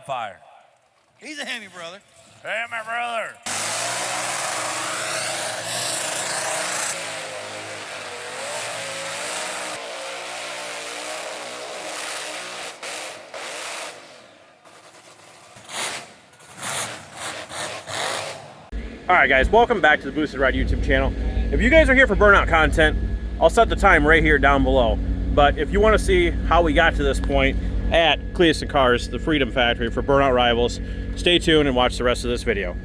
fire. He's a Hemi brother. Hey, my brother. Alright guys, welcome back to the BoostedRide YouTube channel. If you guys are here for burnout content, I'll set the time right here down below. But if you want to see how we got to this point at Cleetus and Cars, the Freedom Factory for burnout rivals, stay tuned and watch the rest of this video.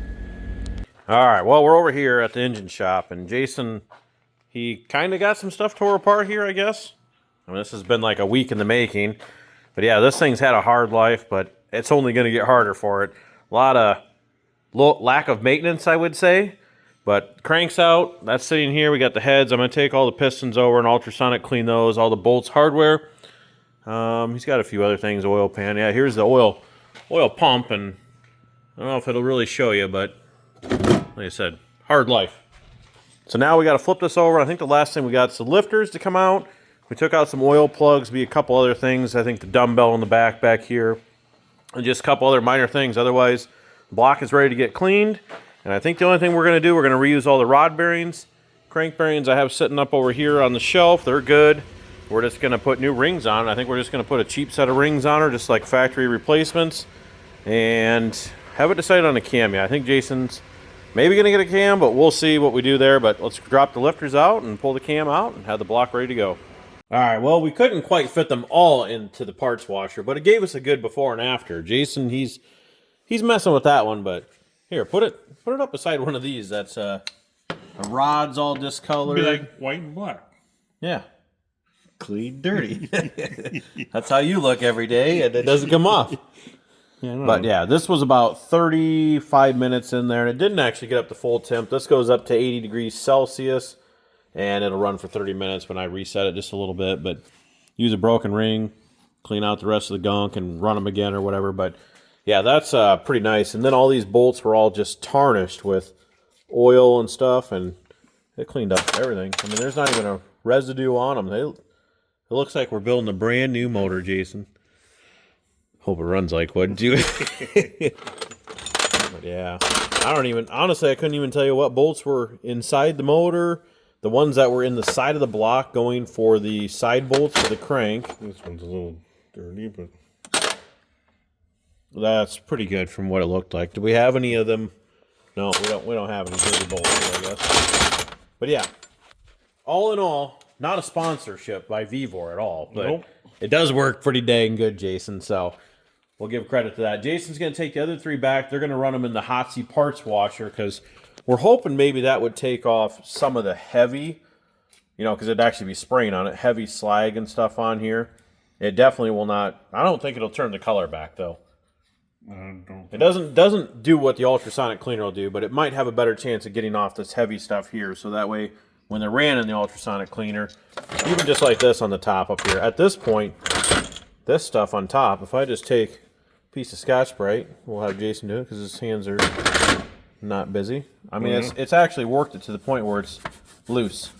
Alright, well we're over here at the engine shop and Jason, he kind of got some stuff tore apart here, I guess. I mean, this has been like a week in the making. But yeah, this thing's had a hard life, but it's only going to get harder for it. A lot of lack of maintenance, I would say. But cranks out, that's sitting here. We got the heads. I'm going to take all the pistons over and ultrasonic clean those, all the bolts, hardware. He's got a few other things, oil pan. Yeah, here's the oil pump, and I don't know if it'll really show you, but like I said, hard life. So now we got to flip this over. I think the last thing we got is the lifters to come out. We took out some oil plugs, be a couple other things. I think the dumbbell in the back here, and just a couple other minor things. Otherwise, the block is ready to get cleaned. And I think the only thing we're going to do, we're going to reuse all the rod bearings. Crank bearings I have sitting up over here on the shelf. They're good. We're just going to put new rings on. I think we're just going to put a cheap set of rings on her, just like factory replacements. And haven't decided on a cam yet. I think Jason's maybe going to get a cam, but we'll see what we do there. But let's drop the lifters out and pull the cam out and have the block ready to go. All right, well, we couldn't quite fit them all into the parts washer, but it gave us a good before and after. Jason, he's messing with that one, but here, put it up beside one of these. That's the rod's all discolored. Be like white and black. Yeah. Clean dirty. That's how you look every day, and it doesn't come off. Yeah, but yeah, this was about 35 minutes in there, and it didn't actually get up to full temp. This goes up to 80 degrees Celsius, and it'll run for 30 minutes when I reset it just a little bit. But use a broken ring, clean out the rest of the gunk, and run them again or whatever. But yeah, that's pretty nice. And then all these bolts were all just tarnished with oil and stuff, and it cleaned up everything. I mean, there's not even a residue on them. It looks like we're building a brand new motor, Jason. Hope it runs like one, too. But yeah, honestly, I couldn't even tell you what bolts were inside the motor. The ones that were in the side of the block going for the side bolts for the crank. This one's a little dirty, but that's pretty good from what it looked like. Do we have any of them? No, we don't have any dirty bolts, I guess. But yeah, all in all, not a sponsorship by Vevor at all, but nope. It does work pretty dang good, Jason, so we'll give credit to that. Jason's going to take the other three back. They're going to run them in the hot seat parts washer because we're hoping maybe that would take off some of the heavy, because it'd actually be spraying on it, heavy slag and stuff on here. It definitely will not. I don't think it'll turn the color back, though. It doesn't do what the ultrasonic cleaner will do, but it might have a better chance of getting off this heavy stuff here. So that way, when they're ran in the ultrasonic cleaner, even just like this on the top up here, at this point, this stuff on top, if I just take a piece of Scotch-Brite, we'll have Jason do it because his hands are not busy. I mean, it's actually worked it to the point where it's loose,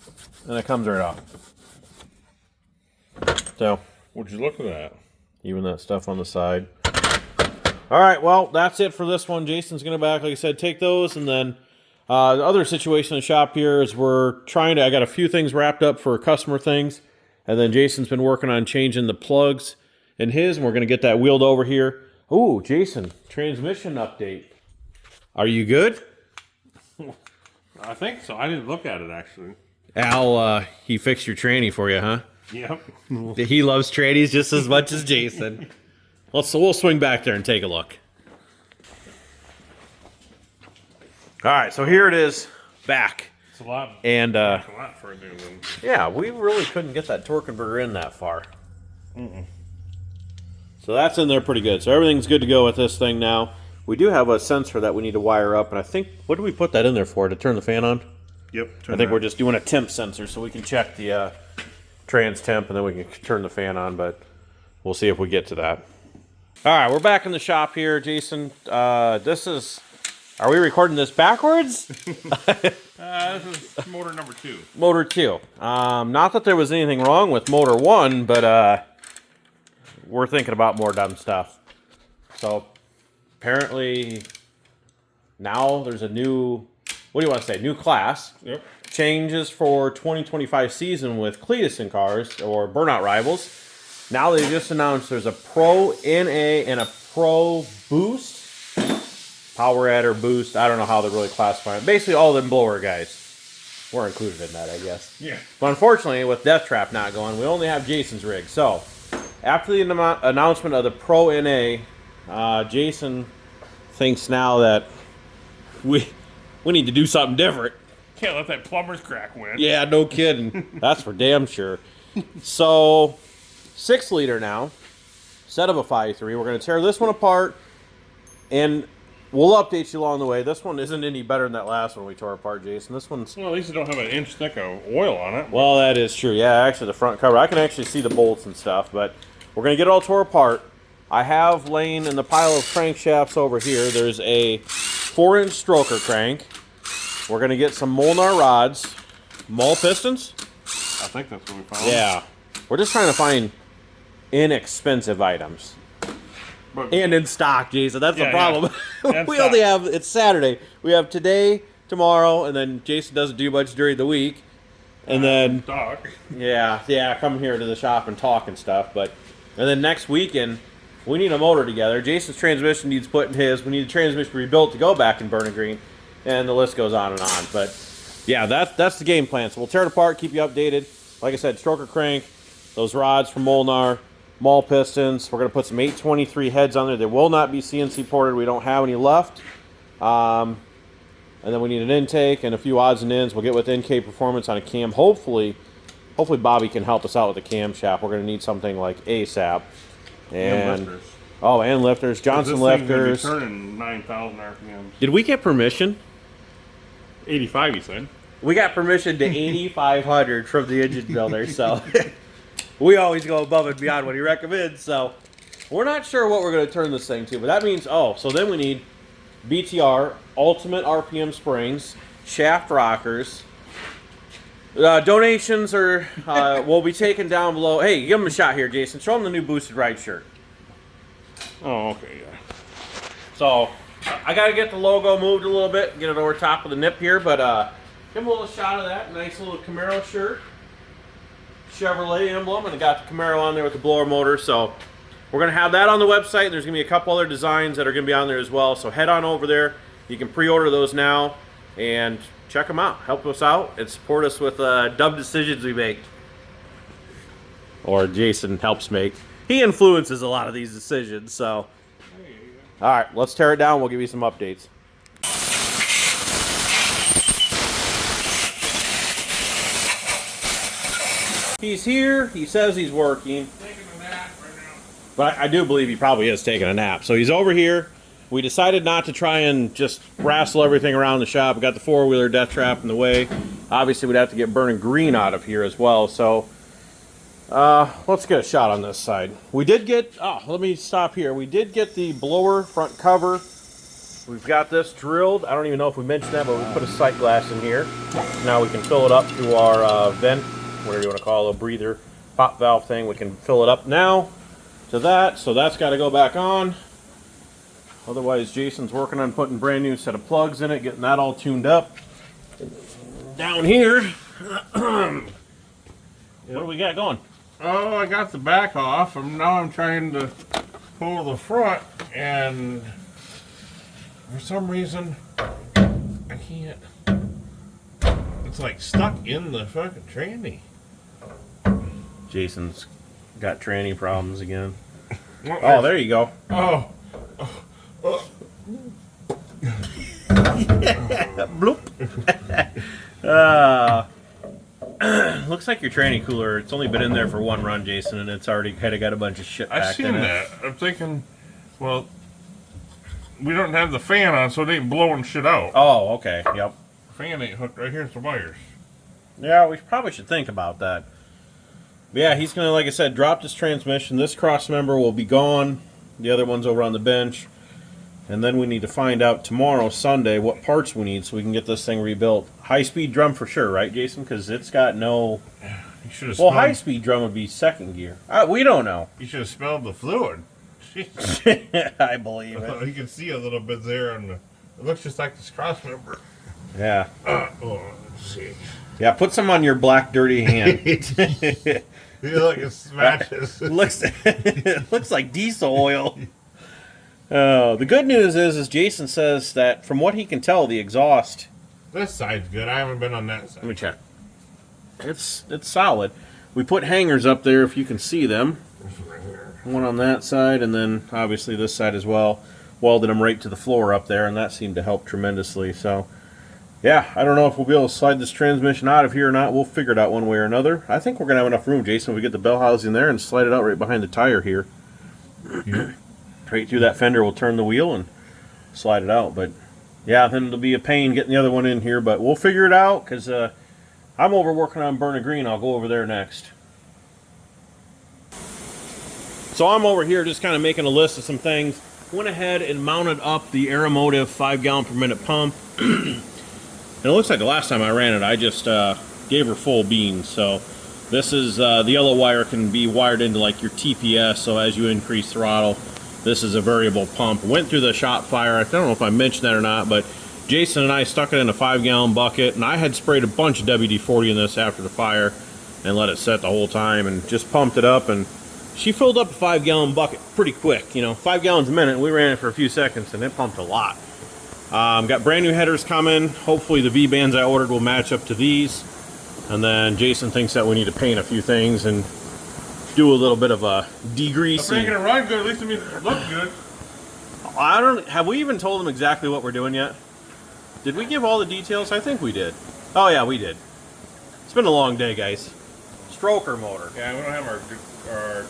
and it comes right off. So, would you look at that? Even that stuff on the side. All right, well, that's it for this one. Jason's going to back, like I said, take those, and then the other situation in the shop here is I got a few things wrapped up for customer things, and then Jason's been working on changing the plugs in his, and we're going to get that wheeled over here. Ooh, Jason, transmission update. Are you good? I think so. I didn't look at it, actually. Al, he fixed your tranny for you, huh? Yep. He loves trannies just as much as Jason. We'll swing back there and take a look. All right, so here it is, back. It's a lot. And a lot for a new one. Yeah, we really couldn't get that torque converter in that far. So that's in there pretty good. So everything's good to go with this thing now. We do have a sensor that we need to wire up, and I think, what did we put that in there for? To turn the fan on? Yep. I think we're just doing a temp sensor so we can check the trans temp, and then we can turn the fan on, but we'll see if we get to that. All right, we're back in the shop here, Jason. Are we recording this backwards? This is motor number 2. Motor 2. Not that there was anything wrong with motor 1, but we're thinking about more dumb stuff. So apparently now there's a new, what do you want to say, new class. Yep. Changes for 2025 season with Cleetus in cars, or Burnout rivals. Now they just announced there's a Pro NA and a Pro Boost. Power Add or Boost, I don't know how they're really classifying it. Basically all them blower guys were included in that, I guess. Yeah. But unfortunately, with Death Trap not going, we only have Jason's rig. So, after the announcement of the Pro NA, Jason thinks now that we need to do something different. Can't let that plumber's crack win. Yeah, no kidding. That's for damn sure. So, 6 liter now, instead of a 5.3. We're going to tear this one apart, and we'll update you along the way. This one isn't any better than that last one we tore apart, Jason. This one's... Well, at least it don't have an inch thick of oil on it. Well, that is true. Yeah, actually, the front cover. I can actually see the bolts and stuff, but we're going to get it all tore apart. I have laying in the pile of crankshafts over here, there's a 4-inch stroker crank. We're going to get some Molnar rods. Mall pistons? I think that's what we found. Yeah. We're just trying to find inexpensive items. But, And in stock, Jason. That's the Yeah, problem. yeah. We only have, it's Saturday. We have today, tomorrow, and then Jason doesn't do much during the week. And then, stock. yeah, come here to the shop and talk and stuff. And then next weekend, we need a motor together. Jason's transmission needs put in his. We need the transmission rebuilt to go back in Burning Green. And the list goes on and on. But, yeah, that's the game plan. So we'll tear it apart, keep you updated. Like I said, stroker crank, those rods from Molnar, Mall pistons. We're going to put some 823 heads on there. They will not be CNC ported. We don't have any left. And then we need an intake and a few odds and ends. We'll get with NK Performance on a cam. Hopefully Bobby can help us out with the camshaft. We're going to need something like ASAP. And lifters. Oh, and lifters. Johnson This thing's gonna be lifters. turning 9,000 RPMs. Did we get permission? 85, you said. We got permission to 8,500 from the engine builder, so we always go above and beyond what he recommends. So we're not sure what we're going to turn this thing to, but that means, so then we need BTR, ultimate RPM springs, shaft rockers. Donations are will be taken down below. Hey, give them a shot here, Jason. Show them the new BoostedRide shirt. Oh, okay, yeah. So I got to get the logo moved a little bit, get it over top of the nip here, but give them a little shot of that. Nice little Camaro shirt. Chevrolet emblem, and I got the Camaro on there with the blower motor. So we're going to have that on the website. There's going to be a couple other designs that are going to be on there as well. So head on over there. You can pre-order those now and check them out. Help us out and support us with dumb decisions we make. Or Jason helps make. He influences a lot of these decisions. So, all right, let's tear it down. We'll give you some updates. He's here. He says he's working. Taking a nap right now. But I do believe he probably is taking a nap. So he's over here. We decided not to try and just wrestle everything around the shop. We got the 4-wheeler death trap in the way. Obviously, we'd have to get Burning Green out of here as well. So let's get a shot on this side. We did get, let me stop here. We did get the blower front cover. We've got this drilled. I don't even know if we mentioned that, but we put a sight glass in here. Now we can fill it up to our vent, whatever you want to call it, a breather, pop valve thing. We can fill it up now to that. So that's got to go back on. Otherwise, Jason's working on putting brand new set of plugs in it, getting that all tuned up. Down here, what do we got going? Oh, I got the back off, and now I'm trying to pull the front, and for some reason, I can't. It's like stuck in the fucking tranny. Jason's got tranny problems again. Well, Oh, there you go. Oh. Bloop. Looks like your tranny cooler, it's only been in there for one run, Jason, and it's already kind of got a bunch of shit I've packed seen in it. that. I'm thinking, well, we don't have the fan on, so it ain't blowing shit out. Oh, okay, yep. Fan ain't hooked right here. It's the wires. Yeah, we probably should think about that. But yeah, he's going to, like I said, drop this transmission. This cross member will be gone. The other one's over on the bench. And then we need to find out tomorrow, Sunday, what parts we need so we can get this thing rebuilt. High-speed drum for sure, right, Jason? Because it's got no... You should have. Well, high-speed drum would be second gear. We don't know. You should have smelled the fluid. I believe it. You can see a little bit there, and it looks just like this cross member. Yeah. Let's see. Yeah, put some on your black, dirty hand. Look, it smashes. It looks like diesel oil. The good news is Jason says that from what he can tell, the exhaust. This side's good. I haven't been on that side. Let me check. It's solid. We put hangers up there if you can see them. One on that side, and then obviously this side as well. Welded them right to the floor up there, and that seemed to help tremendously. So, yeah, I don't know if we'll be able to slide this transmission out of here or not. We'll figure it out one way or another. I think we're going to have enough room, Jason, if we get the bell housing there and slide it out right behind the tire here. Yeah. Right through that fender, we'll turn the wheel and slide it out. But, yeah, then it'll be a pain getting the other one in here, but we'll figure it out because I'm over working on Burn Green. I'll go over there next. So I'm over here just kind of making a list of some things. Went ahead and mounted up the Aeromotive 5 gallon per minute pump. And it looks like the last time I ran it, I just gave her full beans. So this is, the yellow wire can be wired into like your TPS, so as you increase throttle, this is a variable pump. Went through the shot fire. I don't know if I mentioned that or not, but Jason and I stuck it in a 5 gallon bucket, and I had sprayed a bunch of WD-40 in this after the fire and let it set the whole time and just pumped it up, and she filled up a 5 gallon bucket pretty quick. You know, 5 gallons a minute. We ran it for a few seconds and it pumped a lot. Got brand new headers coming. Hopefully the V-bands I ordered will match up to these. And then Jason thinks that we need to paint a few things and do a little bit of a degreasing. If they're gonna run good, at least it look good. Have we even told them exactly what we're doing yet? Did we give all the details? I think we did. Oh yeah, we did. It's been a long day, guys. Stroker motor. Yeah, we don't have our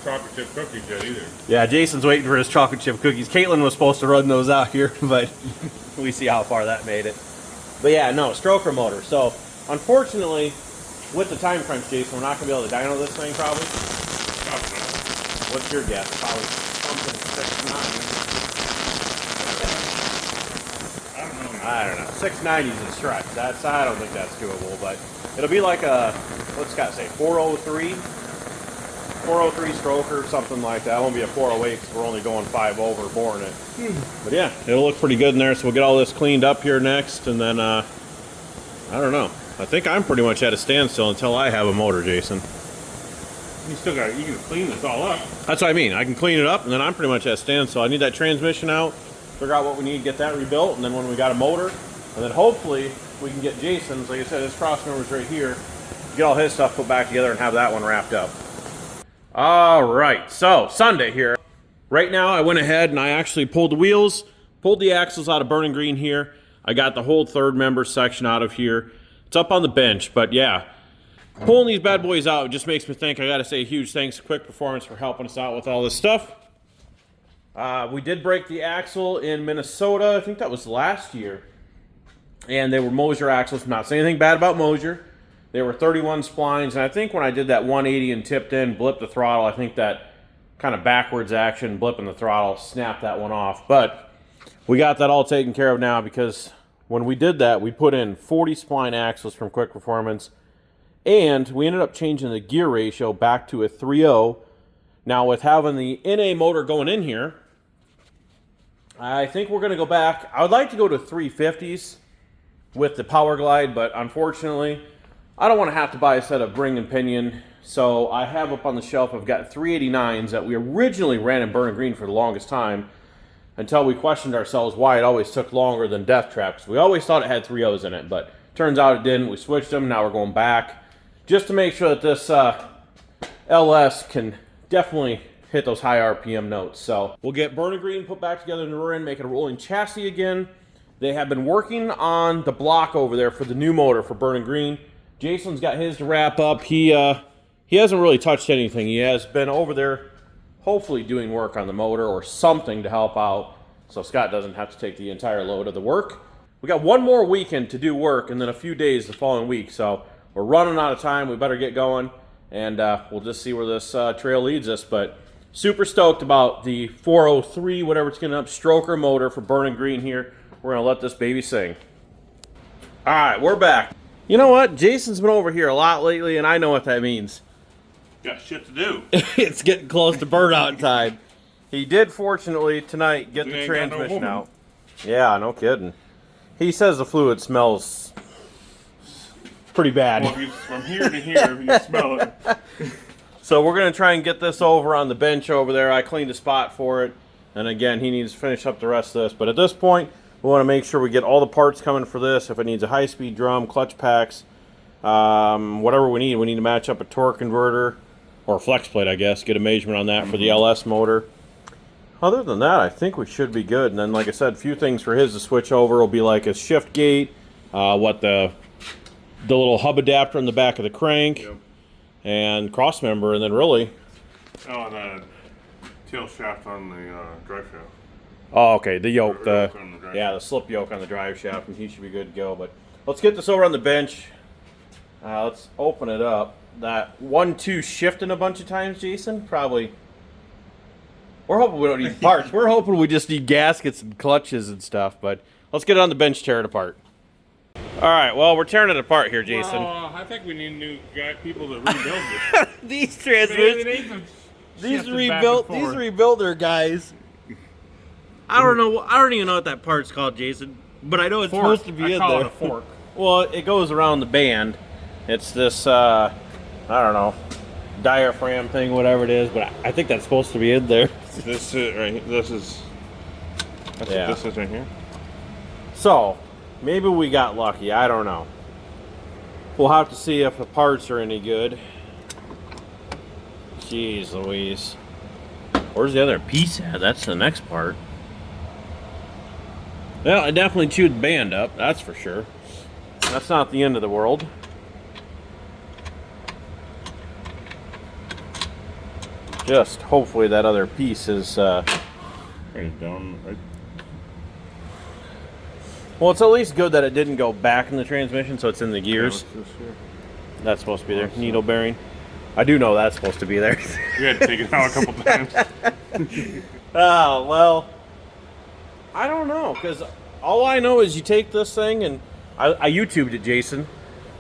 chocolate chip cookies yet either. Yeah, Jason's waiting for his chocolate chip cookies. Caitlin was supposed to run those out here, but we see how far that made it. But yeah, no, stroker motor. So, unfortunately, with the time crunch, Jason, we're not going to be able to dyno this thing probably. What's your guess? Probably something 690. I don't know. 690 is a stretch. I don't think that's doable, but it'll be like a, what's Scott say, 403 stroker, something like that. It won't be a 408 because we're only going 5 over boring it. But yeah, it'll look pretty good in there. So we'll get all this cleaned up here next, and then I don't know. I think I'm pretty much at a standstill until I have a motor, Jason. You can clean this all up. That's what I mean. I can clean it up, and then I'm pretty much at a standstill. I need that transmission out, figure out what we need to get that rebuilt, and then when we got a motor, and then hopefully we can get Jason's, like I said, his cross member's right here, get all his stuff put back together and have that one wrapped up. All right, so Sunday here. Right now I went ahead and I actually pulled the wheels, pulled the axles out of Burning Green here. I got the whole third member section out of here. It's up on the bench, but yeah, pulling these bad boys out just makes me think I got to say a huge thanks to Quick Performance for helping us out with all this stuff. We did break the axle in Minnesota. I think that was last year. And they were Mosier axles. Not saying anything bad about Mosier. They were 31 splines. And I think when I did that 180 and tipped in, blipped the throttle, I think that kind of backwards action, blipping the throttle, snapped that one off. But we got that all taken care of now because when we did that, we put in 40 spline axles from Quick Performance. And we ended up changing the gear ratio back to a 3.0. Now with having the NA motor going in here, I think we're going to go back. I would like to go to 350s with the Power Glide, but unfortunately, I don't want to have to buy a set of ring and pinion. So I have up on the shelf, I've got 389s that we originally ran in Burning Green for the longest time until we questioned ourselves why it always took longer than Death Trap. Because we always thought it had 3.0s in it, but turns out it didn't. We switched them. Now we're going back just to make sure that this LS can definitely hit those high RPM notes. So we'll get Burning Green put back together in the rear end, make it a rolling chassis again. They have been working on the block over there for the new motor for Burning Green. Jason's got his to wrap up. He hasn't really touched anything. He has been over there hopefully doing work on the motor or something to help out so Scott doesn't have to take the entire load of the work. We got one more weekend to do work and then a few days the following week. So we're running out of time. We better get going, and we'll just see where this trail leads us. But super stoked about the 403, whatever it's going to up, stroker motor for Burning Green here. We're going to let this baby sing. All right, we're back. You know what? Jason's been over here a lot lately, and I know what that means. Got shit to do. It's getting close to burnout time. He did, fortunately, tonight get the transmission out. Yeah, no kidding. He says the fluid smells pretty bad. Well, from here to here, you smell it. So we're going to try and get this over on the bench over there. I cleaned a spot for it. And again, he needs to finish up the rest of this. But at this point, we want to make sure we get all the parts coming for this. If it needs a high-speed drum, clutch packs, whatever we need. We need to match up a torque converter or flex plate, I guess. Get a measurement on that for the LS motor. Other than that, I think we should be good. And then, like I said, a few things for his to switch over will be like a shift gate, what the little hub adapter in the back of the crank, and cross member, and then really. Oh, the tail shaft on the drive shaft. Oh, okay, the yoke, the slip yoke on the drive shaft, and he should be good to go. But let's get this over on the bench. Let's open it up. That 1-2 shifting a bunch of times, Jason, probably. We're hoping we don't need parts. We're hoping we just need gaskets and clutches and stuff. But let's get it on the bench, tear it apart. All right, well, we're tearing it apart here, Jason. Well, I think we need new people to rebuild this. These transmissions, these rebuilder guys. I don't know. I don't even know what that part's called, Jason. But I know it's supposed to be in there. It a fork. Well, it goes around the band. It's this, I don't know, diaphragm thing, whatever it is. But I think that's supposed to be in there. This is right here. This is what this is right here. So maybe we got lucky. I don't know. We'll have to see if the parts are any good. Jeez Louise. Where's the other piece at? That's the next part. Well, I definitely chewed the band up, that's for sure. That's not the end of the world. Just hopefully that other piece is down. Well, it's at least good that it didn't go back in the transmission, so it's in the gears. Yeah, what's this here? That's supposed to be there. Needle bearing. I do know that's supposed to be there. We had to take it out a couple times. Oh, well, I don't know, because all I know is you take this thing, and I YouTubed it, Jason,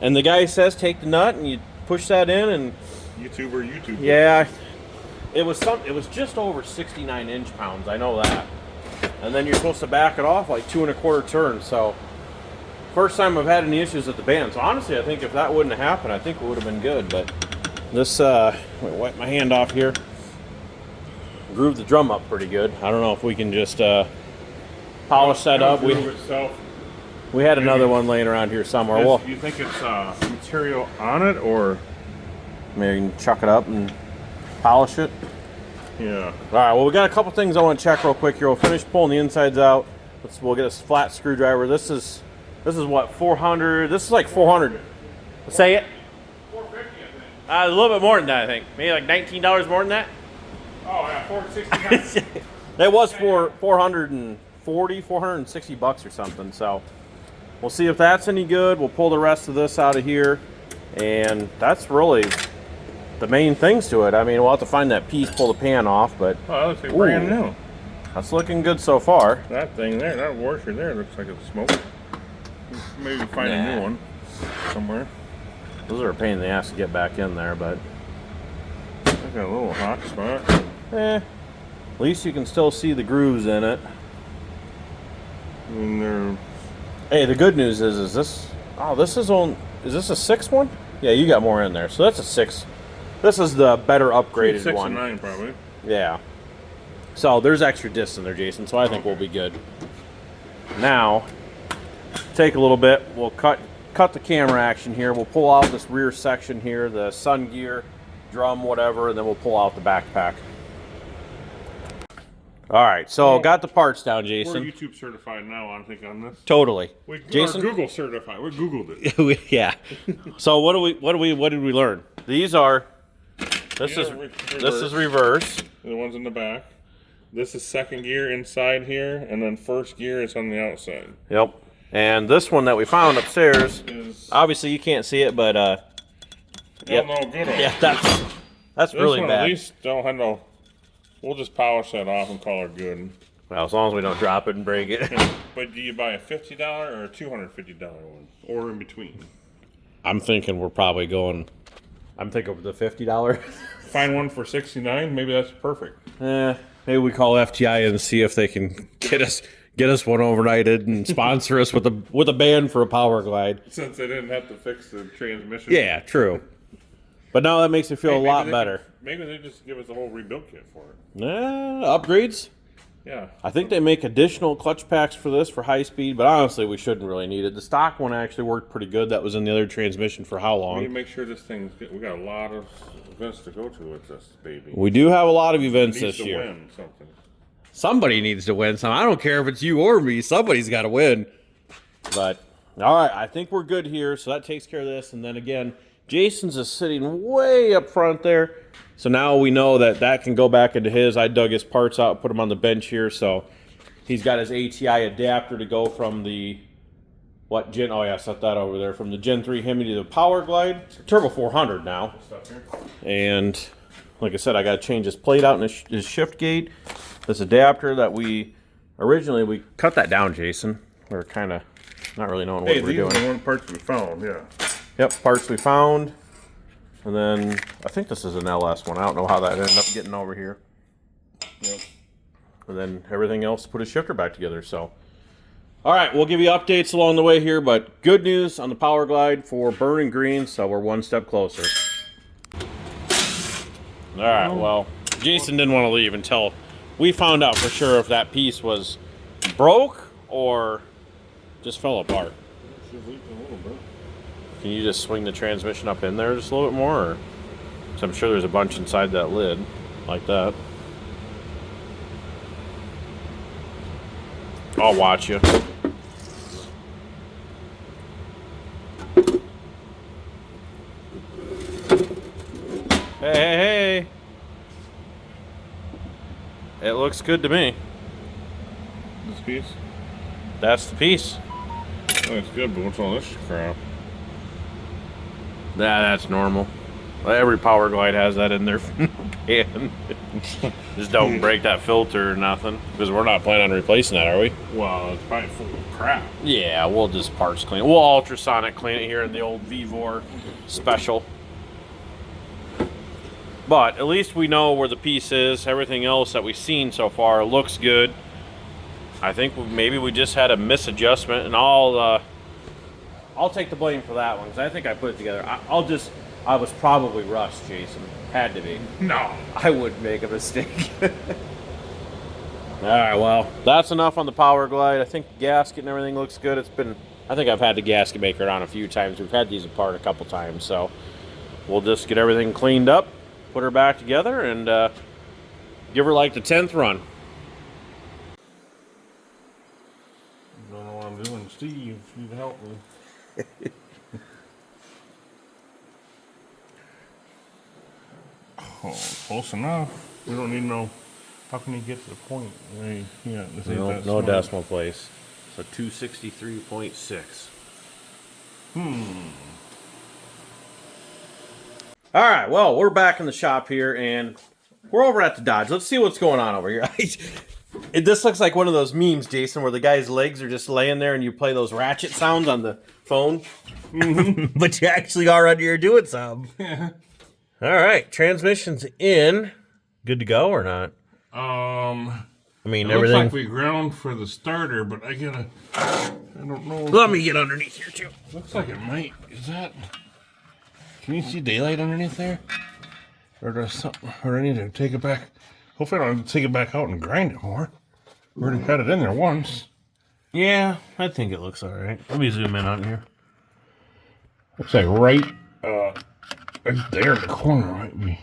and the guy says take the nut, and you push that in, and... YouTube. Yeah, it was just over 69 inch-pounds, I know that. And then you're supposed to back it off like 2 1/4 turns, so... First time I've had any issues with the band, so honestly, I think if that wouldn't have happened, I think it would have been good, but... This, let me wipe my hand off here. Groove the drum up pretty good. I don't know if we can just polish that up. We had another one laying around here somewhere. Do you think it's material on it, or maybe you can chuck it up and polish it? Yeah. All right. Well, we got a couple things I want to check real quick here. We'll finish pulling the insides out. We'll get a flat screwdriver. This is what, 400. This is like 400. Say it. 450, I think. A little bit more than that, I think. Maybe like $19 more than that. Oh yeah, 460. That was for 460 bucks or something. So we'll see if that's any good. We'll pull the rest of this out of here, and that's really the main things to it. I mean, we'll have to find that piece, pull the pan off, but Oh, that looks like brand new. That's looking good so far. That thing there, that washer there, looks like it's smoke. Maybe find a new one somewhere. Those are a pain in the ass to get back in there, but I got a little hot spot. at least you can still see the grooves in it. And they're... Hey, the good news is this? Oh, this is on. Is this a 6 one? Yeah, you got more in there, so that's a 6. This is the better upgraded 6 one. and 9 probably. Yeah. So there's extra discs in there, Jason. So I think we'll be good. Now, take a little bit. We'll cut the camera action here. We'll pull out this rear section here, the sun gear, drum, whatever, and then we'll pull out the backpack. All right, so got the parts down, Jason. We're YouTube certified now, I think, on this. Totally. Jason, Google certified. We Googled it. Yeah. So what did we learn? These are. This is reverse. The ones in the back. This is second gear inside here, and then first gear is on the outside. Yep. And this one that we found upstairs, obviously you can't see it, but yep. No good on yeah, it. that's really one bad. At least don't have no. We'll just polish that off and call it good. Well, as long as we don't drop it and break it. But do you buy a $50 or a $250 one, or in between? I'm thinking we're probably going. I'm thinking of the $50. Find one for $69. Maybe that's perfect. Maybe we call FTI and see if they can get us one overnighted and sponsor us with a band for a Power Glide. Since they didn't have to fix the transmission. Yeah, true. But now that makes me feel a lot better. Maybe they just give us a whole rebuild kit for it. Upgrades? Yeah. I think they make additional clutch packs for this for high speed, but honestly, we shouldn't really need it. The stock one actually worked pretty good. That was in the other transmission for how long? We need to make sure this thing's good. We got a lot of events to go to with this baby. We do have a lot of events this year. Win something. Somebody needs to win some. I don't care if it's you or me. Somebody's got to win. But, all right, I think we're good here. So that takes care of this. And then again, Jason's is sitting way up front there. So now we know that can go back into his. I dug his parts out, put them on the bench here. So he's got his ATI adapter to go from the, set that over there. From the Gen 3 Hemi to the Power Glide. Turbo 400 now. And like I said, I got to change his plate out in his shift gate. This adapter that we cut that down, Jason. We were kind of not really knowing what we were doing. These are the one parts we found, yeah. Yep, parts we found. And then I think this is an LS one. I don't know how that ended up getting over here. Yep. And then everything else, put his shifter back together. So, all right, we'll give you updates along the way here. But good news on the Power Glide for burning green. So we're one step closer. All right, well, Jason didn't want to leave until we found out for sure if that piece was broke or just fell apart. Can you just swing the transmission up in there just a little bit more? Or, 'cause I'm sure there's a bunch inside that lid, like that. I'll watch you. Hey. It looks good to me. This piece? That's the piece. Oh, it's good, but what's all this crap? That's normal. Every Power Glide has that in their pan. Just don't break that filter or nothing. Because we're not planning on replacing that, are we? Well, it's probably full of crap. Yeah, we'll just parts clean it. We'll ultrasonic clean it here in the old Vivor special. But at least we know where the piece is. Everything else that we've seen so far looks good. I think maybe we just had a misadjustment, and I'll take the blame for that one because I think I put it together. I was probably rushed, Jason. Had to be. No. I wouldn't make a mistake. All right, well, that's enough on the Power Glide. I think the gasket and everything looks good. I think I've had the gasket maker on a few times. We've had these apart a couple times, so we'll just get everything cleaned up, put her back together, and give her like the 10th run. Don't know what I'm doing. Steve, you can help me. Oh, close enough. We don't need no. How can you get to the point? No decimal place. So 263.6. All right, well, we're back in the shop here, and we're over at the Dodge. Let's see what's going on over here. This looks like one of those memes, Jason, where the guy's legs are just laying there and you play those ratchet sounds on the phone. But you actually are under here doing something. All right, transmission's in. Good to go or not? I mean, it everything. looks like we ground for the starter, but I don't know. Let me get underneath here, too. Looks like it might. Is that? Can you see daylight underneath there? Or does something? Or I need to take it back. Hopefully I don't have to take it back out and grind it more. We already had it in there once. Yeah, I think it looks all right. Let me zoom in on here. Looks like right there in the corner might be.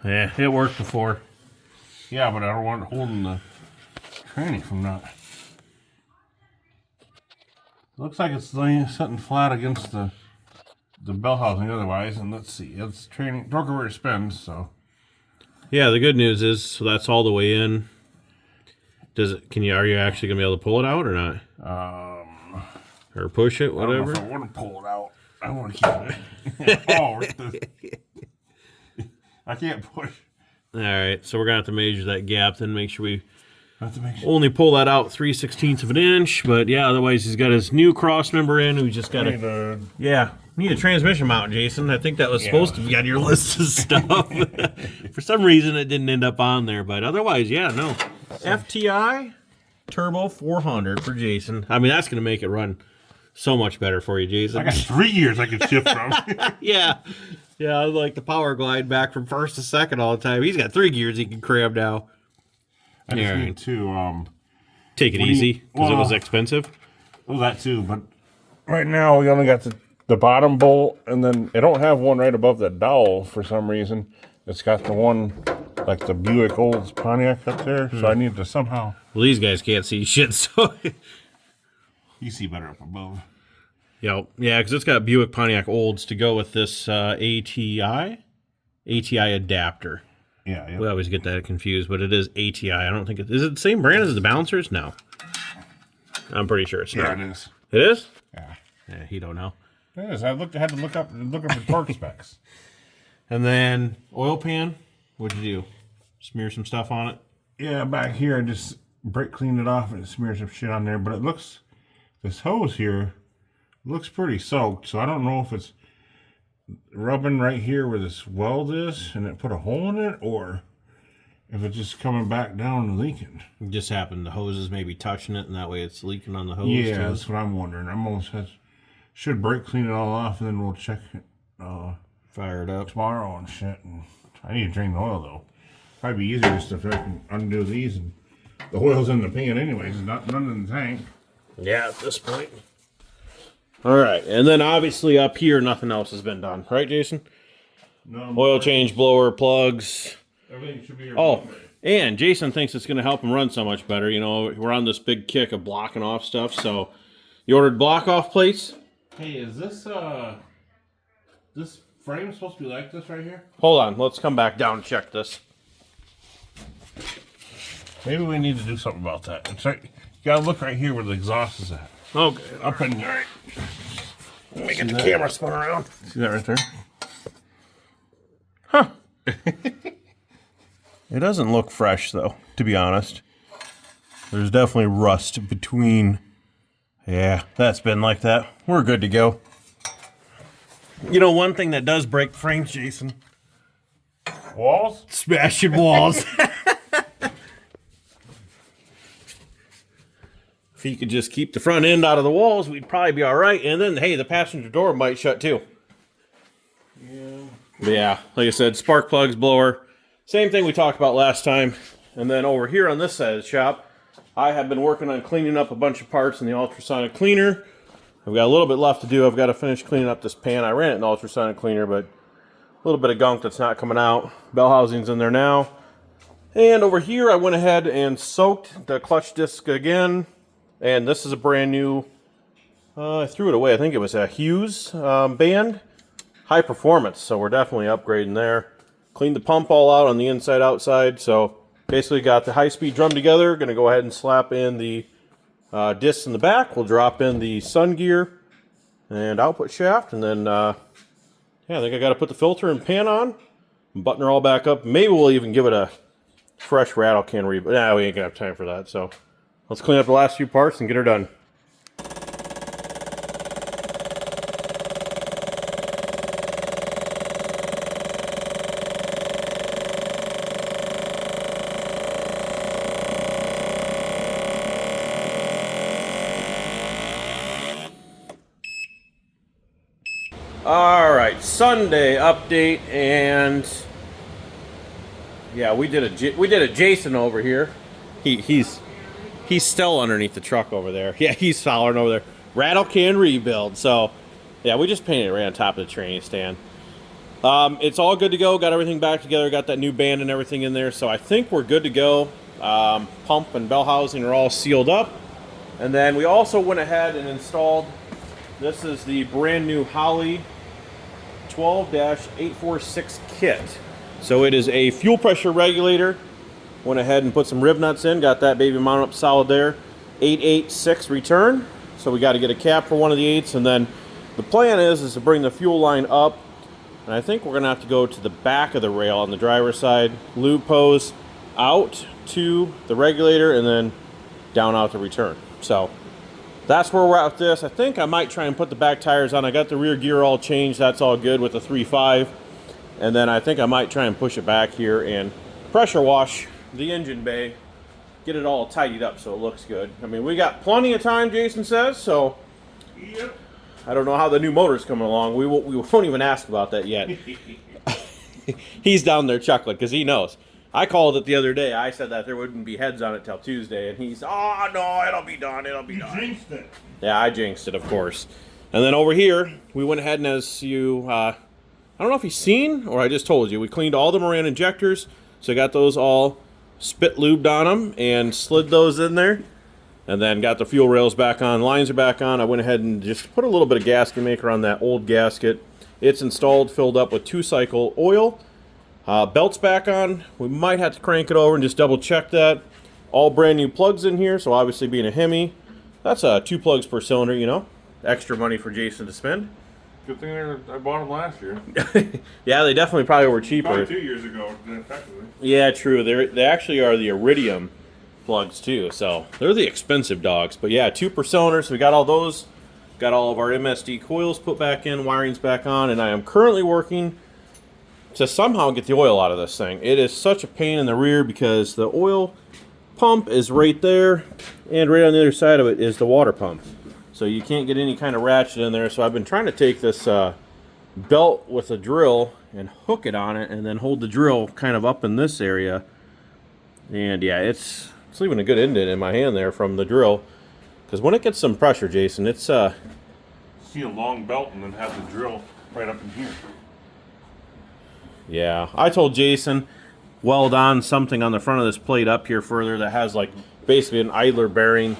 Yeah, it worked before. Yeah, but I don't want it holding the tranny from that. Looks like it's laying something flat against the bell housing otherwise, and let's see, it's training, don't go where it spins, so. Yeah, the good news is, so that's all the way in. Are you actually gonna be able to pull it out or not? Or push it, whatever? I don't know if I want to pull it out. I want to keep it. I can't push. All right, so we're gonna have to measure that gap, then make sure we Have to make sure. only pull that out 3/16 of an inch. But yeah, otherwise he's got his new cross member in. We just gotta, yeah, Need a transmission mount, Jason. I think that was supposed to be on your list of stuff. For some reason, it didn't end up on there, but otherwise, yeah, no. FTI Turbo 400 for Jason. I mean, that's going to make it run so much better for you, Jason. I got 3 years I can shift from. Yeah. Yeah, I like the power glide back from first to second all the time. He's got 3 gears he can cram now. I just need to take it easy because it was expensive. Well, that too, but right now we only got the bottom bolt, and then they don't have one right above the dowel for some reason. It's got the one like the Buick Olds Pontiac up there, so I need to somehow. Well, these guys can't see shit, so You see better up above. yeah, because it's got Buick Pontiac Olds to go with this ATI adapter. Yeah. We always get that confused, but it is ATI. I don't think is it the same brand as the bouncers? No, I'm pretty sure it's not. Yeah, it is. It is? Yeah, He don't know. it is. I had to look up the torque specs. And then oil pan. What'd you do? Smear some stuff on it. Yeah, back here I just brake cleaned it off and smeared some shit on there, but it looks, this hose here looks pretty soaked, so I don't know if it's rubbing right here where this weld is and it put a hole in it, or if it's just coming back down and leaking. It just happened. The hose is maybe touching it, and that way it's leaking on the hose. Yeah, too. that's what I'm wondering. Should brake clean it all off, and then we'll check it Fire it up. tomorrow and shit. And I need to drain the oil though. Probably be easier just if I can undo these, and the oil's in the pan anyways, none in the tank. Yeah, at this point. All right, and then obviously up here, nothing else has been done, right, Jason? No Oil change, blower, plugs. Everything should be here. Oh, and Jason thinks it's going to help him run so much better. You know, we're on this big kick of blocking off stuff, so you ordered block off plates. Hey, is this frame supposed to be like this right here? Hold on, let's come back down and check this. Maybe we need to do something about that. It's right, you gotta look right here where the exhaust is at. Okay, Up in here. let me get the camera spun around. See that right there? Huh. It doesn't look fresh, though, to be honest. There's definitely rust between. Yeah, that's been like that. We're good to go. You know, one thing that does break frames, Jason? Walls? Smashing walls. If you could just keep the front end out of the walls, we'd probably be all right. And then, hey, the passenger door might shut too. Yeah, like I said, spark plugs, blower. Same thing we talked about last time. And then over here on this side of the shop, I have been working on cleaning up a bunch of parts in the ultrasonic cleaner. I've got a little bit left to do. I've got to finish cleaning up this pan. I ran it in the ultrasonic cleaner, but a little bit of gunk that's not coming out. Bell housing's in there now. And over here, I went ahead and soaked the clutch disc again. And this is a brand new, I threw it away. I think it was a Hughes band. High performance, so we're definitely upgrading there. Cleaned the pump all out on the inside, outside. So basically got the high-speed drum together. Going to go ahead and slap in the discs in the back. We'll drop in the sun gear and output shaft. And then, yeah, I think I got to put the filter and pan on. Button her all back up. Maybe we'll even give it a fresh rattle can rebuild. Nah, we ain't going to have time for that. So let's clean up the last few parts and get her done. All right, Sunday update, and yeah, we did a Jason over here. He's still underneath the truck over there. Yeah, he's following over there. Rattle can rebuild. So yeah, we just painted it right on top of the training stand. It's all good to go. Got everything back together. Got that new band and everything in there. So I think we're good to go. Pump and bell housing are all sealed up. And then we also went ahead and installed. This is the brand new Holley 12-846 kit. So it is a fuel pressure regulator. Went ahead and put some rib nuts in. Got that baby mounted up solid there. 886 return. So we got to get a cap for one of the 8s. And then the plan is to bring the fuel line up. And I think we're going to have to go to the back of the rail on the driver's side. Lube hose out to the regulator and then down out to return. So that's where we're at with this. I think I might try and put the back tires on. I got the rear gear all changed. That's all good with the 3.5. And then I think I might try and push it back here and pressure wash the engine bay. Get it all tidied up so it looks good. I mean, we got plenty of time, Jason says, so... Yep. I don't know how the new motor's coming along. We won't even ask about that yet. He's down there chuckling because he knows. I called it the other day. I said that there wouldn't be heads on it till Tuesday, and he's, oh, no, it'll be done. It'll be done. You jinxed it. Yeah, I jinxed it, of course. And then over here, we went ahead and as you, I don't know if you've seen or I just told you, we cleaned all the Moran injectors. So I got those all spit lubed on them and slid those in there. And then got the fuel rails back on, lines are back on. I went ahead and just put a little bit of gasket maker on that old gasket. It's installed, filled up with 2-cycle oil. Belt's back on. We might have to crank it over and just double check that. All brand new plugs in here, so obviously being a Hemi, that's 2 plugs per cylinder, you know. Extra money for Jason to spend. Good thing I bought them last year. Yeah, they definitely probably were cheaper. Probably 2 years ago, technically. Yeah, true. They actually are the iridium plugs too, so they're the expensive dogs. But yeah, 2 per cylinder, so we got all those. Got all of our MSD coils put back in, wiring's back on, and I am currently working to somehow get the oil out of this thing. It is such a pain in the rear because the oil pump is right there, and right on the other side of it is the water pump. So you can't get any kind of ratchet in there. So I've been trying to take this belt with a drill and hook it on it, and then hold the drill kind of up in this area. And yeah, it's leaving a good indent in my hand there from the drill. Because when it gets some pressure, Jason, it's... See a long belt and then have the drill right up in here. Yeah, I told Jason, weld on something on the front of this plate up here further that has like basically an idler bearing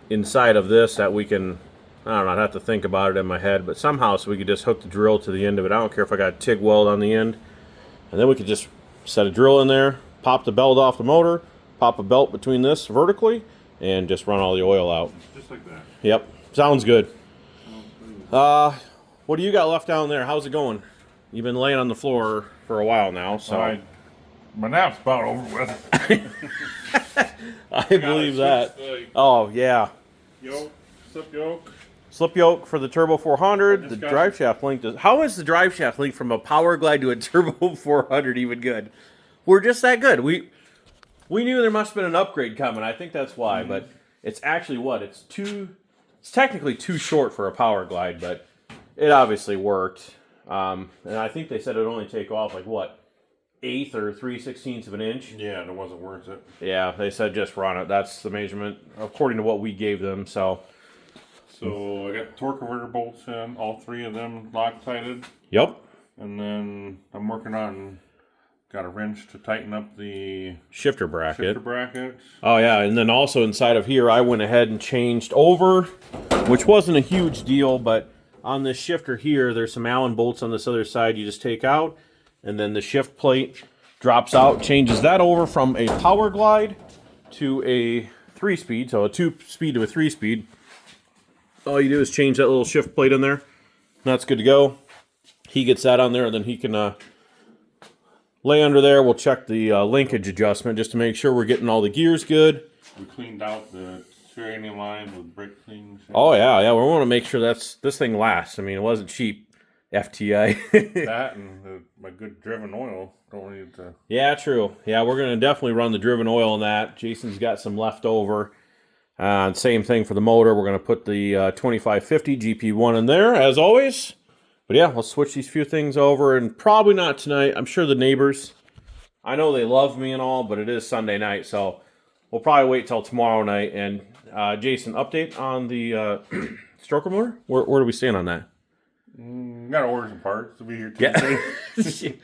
inside of this that we can... I don't know, I'd have to think about it in my head, but somehow so we could just hook the drill to the end of it. I don't care if I got a TIG weld on the end. And then we could just set a drill in there, pop the belt off the motor, pop a belt between this vertically, and just run all the oil out. Just like that. Yep, sounds good. What do you got left down there? How's it going? You've been laying on the floor for a while now, so... My nap's about over with. I believe that. Oh, yeah. Yoke, slip yoke. Slip yoke for the Turbo 400. The drive shaft link does... How is the drive shaft link from a Power Glide to a Turbo 400 even good? We're just that good. We knew there must have been an upgrade coming. I think that's why, but it's actually what? It's technically too short for a Power Glide, but it obviously worked. And I think they said it would only take off like what? 1/8 or 3/16 of an inch. Yeah, and it wasn't worth it. Yeah, they said just run it. That's the measurement according to what we gave them. So I got torque converter bolts in, all 3 of them Loctited. Yep. And then I'm working on, got a wrench to tighten up the shifter bracket. Oh yeah, and then also inside of here, I went ahead and changed over, which wasn't a huge deal, but on this shifter here, there's some Allen bolts on this other side you just take out. And then the shift plate drops out, changes that over from a Power Glide to a 3-speed, so a 2-speed to a 3-speed. All you do is change that little shift plate in there. That's good to go. He gets that on there, and then he can lay under there. We'll check the linkage adjustment just to make sure we're getting all the gears good. We cleaned out the steering line with brake cleans. Oh, yeah. We want to make sure this thing lasts. I mean, it wasn't cheap. FTI. That and my good driven oil. Don't need to... Yeah, true. Yeah, we're going to definitely run the driven oil on that. Jason's got some left over. Same thing for the motor. We're going to put the 2550 GP1 in there, as always. But yeah, let's switch these few things over, and probably not tonight. I'm sure the neighbors, I know they love me and all, but it is Sunday night, so we'll probably wait till tomorrow night. And Jason, update on the stroker motor? Where do we stand on that? Got to order some parts. It'll be here Tuesday.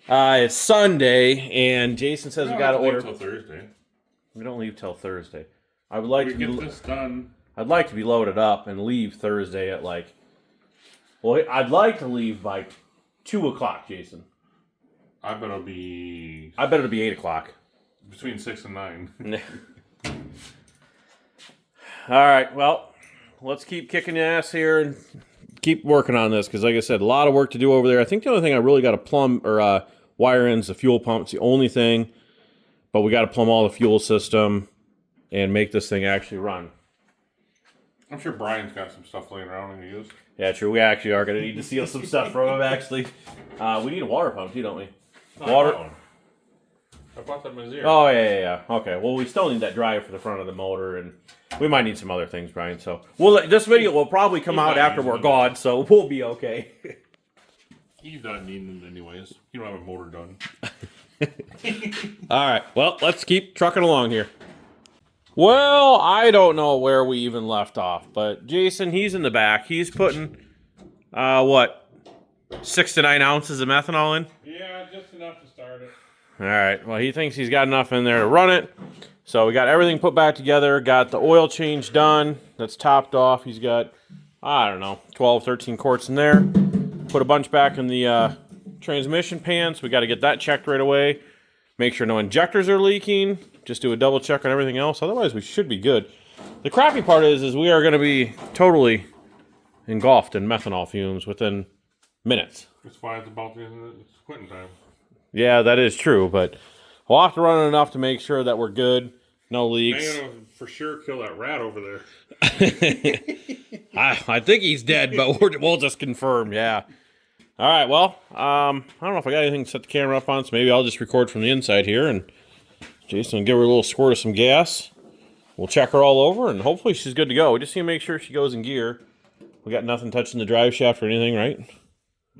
Yeah. It's Sunday, and Jason says we got to order till Thursday. We don't leave till Thursday. I would like to get this done. I'd like to be loaded up and leave Thursday at like. Well, I'd like to leave by 2 o'clock, Jason. I bet it'll be 8 o'clock. Between 6 and 9. All right. Well, let's keep kicking the ass here and keep working on this, because like I said, a lot of work to do over there. I think the only thing I really got to plumb or wire in is the fuel pump. It's the only thing, but we got to plumb all the fuel system and make this thing actually run. I'm sure Brian's got some stuff laying around to use. Yeah, true. We actually are going to need to steal some stuff from him, actually. We need a water pump, too, don't we? Water. I bought that in my zero. Oh, yeah. Okay, well, we still need that drive for the front of the motor, and we might need some other things, Brian. So, this video will probably come out after we're gone, so we'll be okay. He's not needing it anyways. You don't have a motor done. All right, well, let's keep trucking along here. Well, I don't know where we even left off, but Jason, he's in the back. He's putting, 6 to 9 ounces of methanol in? Yeah, just enough to start it. All right, well, he thinks he's got enough in there to run it. So we got everything put back together, got the oil change done. That's topped off. He's got, 12, 13 quarts in there. Put a bunch back in the transmission pan, so we got to get that checked right away. Make sure no injectors are leaking. Just do a double check on everything else. Otherwise, we should be good. The crappy part is we are going to be totally engulfed in methanol fumes within minutes. That's why it's about it's quitting time. Yeah, that is true, but we'll have to run it enough to make sure that we're good. No leaks. I'm going to for sure kill that rat over there. I think he's dead, but we'll just confirm, yeah. All right, well, I don't know if I got anything to set the camera up on, so maybe I'll just record from the inside here, and Jason will give her a little squirt of some gas. We'll check her all over, and hopefully she's good to go. We just need to make sure she goes in gear. We got nothing touching the drive shaft or anything, right?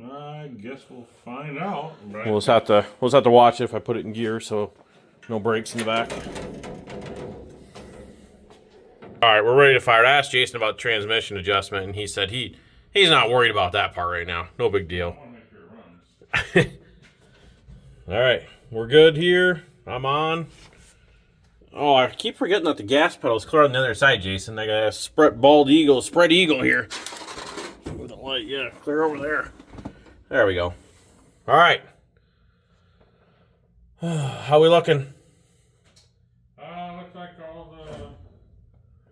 I guess we'll find out. Right? We'll just have to watch it if I put it in gear, so no brakes in the back. All right, we're ready to fire. I asked Jason about the transmission adjustment, and he said he's not worried about that part right now. No big deal. I want to make sure it runs. All right, we're good here. I'm on. Oh, I keep forgetting that the gas pedal's clear on the other side, Jason. I got a spread eagle here. With the light, yeah, clear over there. There we go. All right. How we looking? Looks like all the...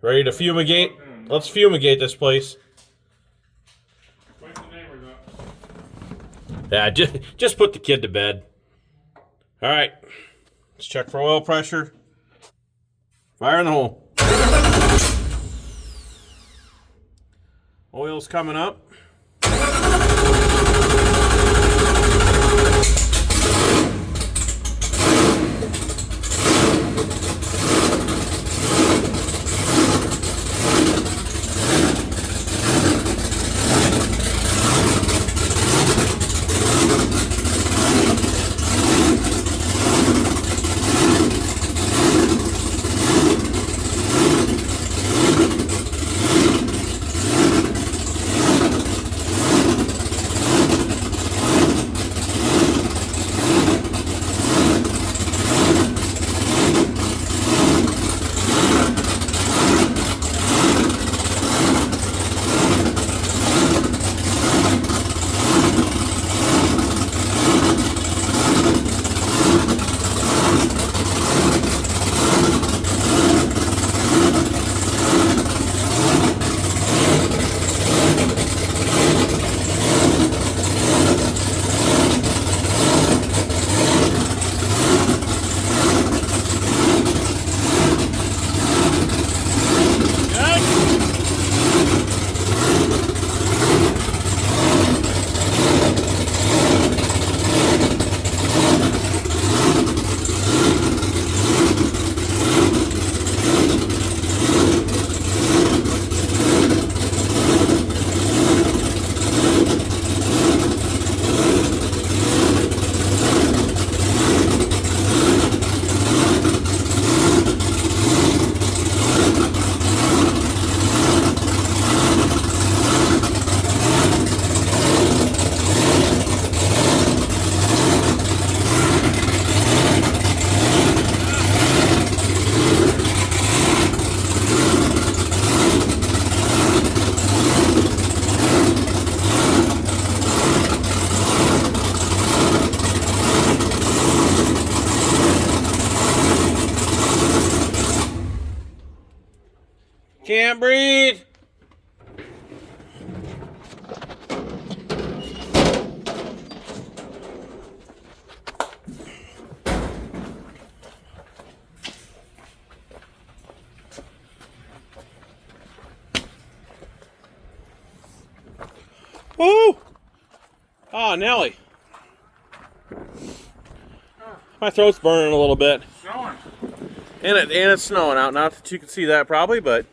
Ready to fumigate? Let's fumigate this place. Wake the neighbors up. Yeah, just put the kid to bed. All right. Let's check for oil pressure. Fire in the hole. Oil's coming up. Woo! Oh, Nelly. My throat's burning a little bit. Snowing. And it's snowing out. Not that you can see that probably, but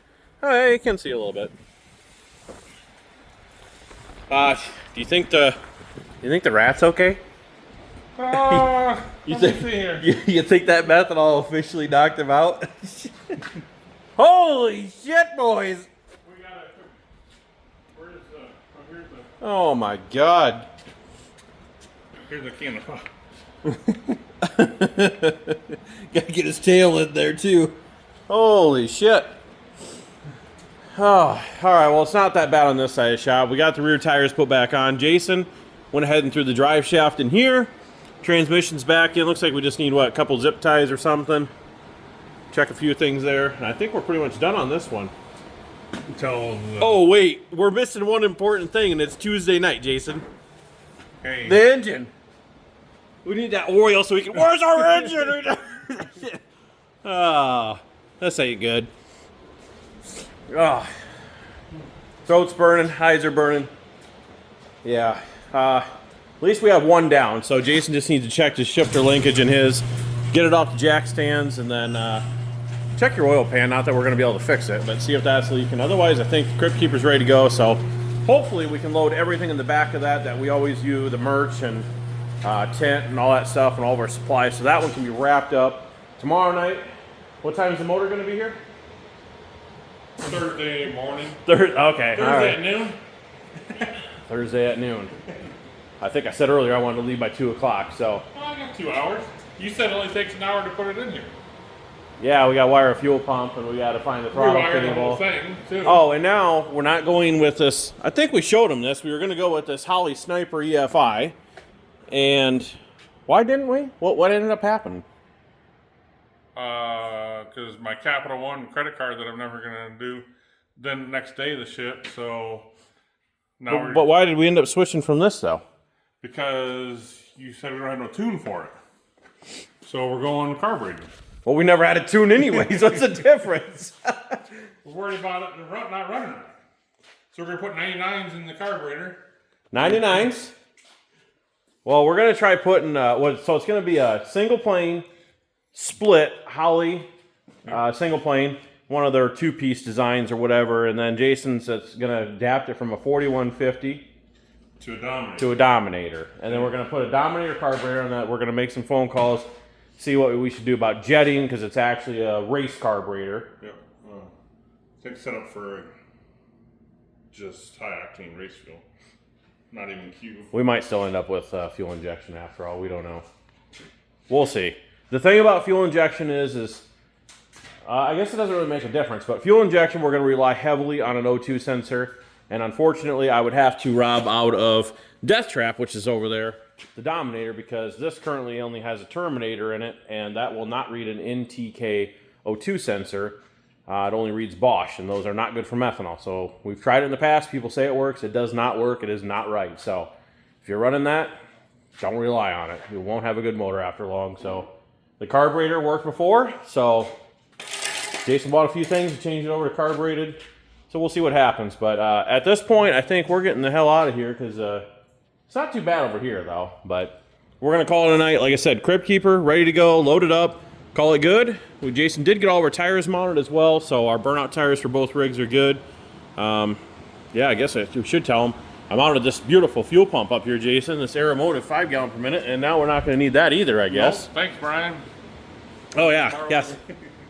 oh, yeah, you can see a little bit. Do you think the rat's okay? You think that methanol officially knocked him out? Holy shit, boys! Oh my god. Here's a can of Gotta get his tail in there too. Holy shit. Oh, alright, well it's not that bad on this side of the shop. We got the rear tires put back on. Jason went ahead and threw the drive shaft in here. Transmission's back in. Looks like we just need, what, a couple zip ties or something. Check a few things there. And I think we're pretty much done on this one. Oh, wait. We're missing one important thing, and it's Tuesday night, Jason. Hey. The engine. We need that oil so we can... Where's our engine? This ain't good. Throat's burning. Eyes are burning. Yeah. At least we have one down, so Jason just needs to check the shifter linkage in his, get it off the jack stands, and then check your oil pan. Not that we're going to be able to fix it, but see if that's leaking. Otherwise, I think the Crip Keeper's ready to go, so hopefully we can load everything in the back of that we always use, the merch and tent and all that stuff and all of our supplies, so that one can be wrapped up tomorrow night. What time is the motor going to be here? Thursday morning. Okay. Thursday at noon? Thursday at noon. I think I said earlier I wanted to leave by 2 o'clock, so. Well, I got 2 hours. You said it only takes an hour to put it in here. Yeah, we got to wire a fuel pump and we got to find the throttle Rewire the whole cable. thing, too. Oh, and now we're not going with this. I think we showed him this. We were going to go with this Holley Sniper EFI. And why didn't we? What ended up happening? Because my Capital One credit card that I'm never going to do, then next day the shit, so now But why did we end up switching from this, though? Because you said we don't have no tune for it. So we're going carburetor. Well, we never had a tune anyways. What's the difference? We're worried about it not running it. So we're going to put 99s in the carburetor. 99s? Well, we're going to try putting, so it's going to be a single plane, split, Holley, single plane, one of their two-piece designs or whatever, and then Jason's going to adapt it from a 4150 to a Dominator. And then we're going to put a Dominator carburetor on that. We're going to make some phone calls, see what we should do about jetting, because it's actually a race carburetor. Yep. I think set up for just high-octane race fuel. Not even Q. We might still end up with fuel injection after all. We don't know. We'll see. The thing about fuel injection is I guess it doesn't really make a difference, but fuel injection, we're going to rely heavily on an O2 sensor. And unfortunately, I would have to rob out of Death Trap, which is over there, the Dominator, because this currently only has a Terminator in it, and that will not read an NTK O2 sensor. It only reads Bosch, and those are not good for methanol. So we've tried it in the past. People say it works. It does not work. It is not right. So if you're running that, don't rely on it. You won't have a good motor after long. So the carburetor worked before. So Jason bought a few things to change it over to carbureted. So we'll see what happens. But at this point, I think we're getting the hell out of here because it's not too bad over here, though. But we're going to call it a night. Like I said, Crip Keeper, ready to go, loaded up. Call it good. Jason did get all of our tires mounted as well, so our burnout tires for both rigs are good. Yeah, I guess we should tell them. I mounted this beautiful fuel pump up here, Jason, this Aeromotive 5 gallon per minute, and now we're not going to need that either, I guess. Nope. Thanks, Brian. Oh, yeah, yes.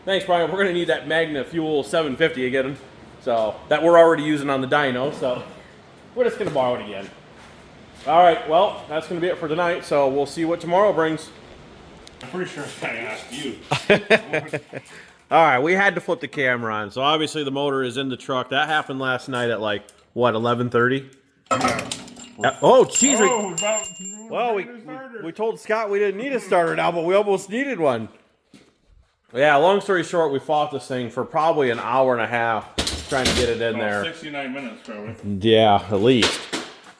Thanks, Brian. We're going to need that Magna Fuel 750 again, so that we're already using on the dyno, so we're just going to borrow it again. All right, well, that's going to be it for tonight, so we'll see what tomorrow brings. I'm pretty sure I asked you. All right, we had to flip the camera on, so obviously the motor is in the truck. That happened last night at like, what, 11:30? Oh, jeez. Well, we told Scott we didn't need a starter now, but we almost needed one. Yeah, long story short, we fought this thing for probably an hour and a half trying to get it in there. 69 minutes, probably. Yeah, at least.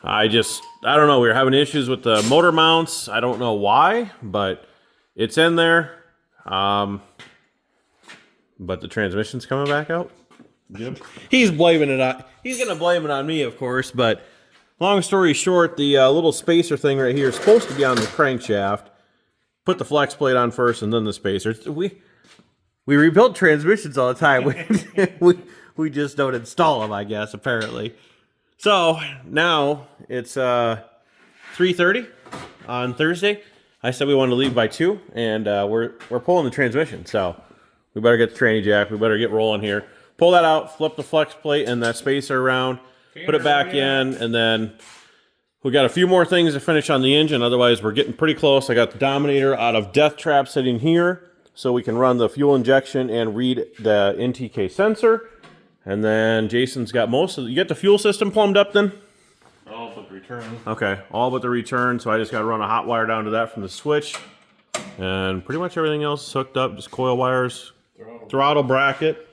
I don't know. We were having issues with the motor mounts. I don't know why, but it's in there. But the transmission's coming back out. Yep. He's blaming it on. He's gonna blame it on me, of course. But long story short, the little spacer thing right here is supposed to be on the crankshaft. Put the flex plate on first and then the spacers. We rebuild transmissions all the time. We just don't install them, I guess, apparently. So now it's 3:30 on Thursday. I said we wanted to leave by 2, and we're pulling the transmission. So we better get the tranny jack. We better get rolling here. Pull that out, flip the flex plate and that spacer around, put it back in, and then we got a few more things to finish on the engine. Otherwise, we're getting pretty close. I got the Dominator out of Death Trap sitting here, so we can run the fuel injection and read the NTK sensor. And then Jason's got most of the... You get the fuel system plumbed up then? All but the return. Okay, all but the return. So I just got to run a hot wire down to that from the switch. And pretty much everything else is hooked up. Just coil wires, throttle bracket.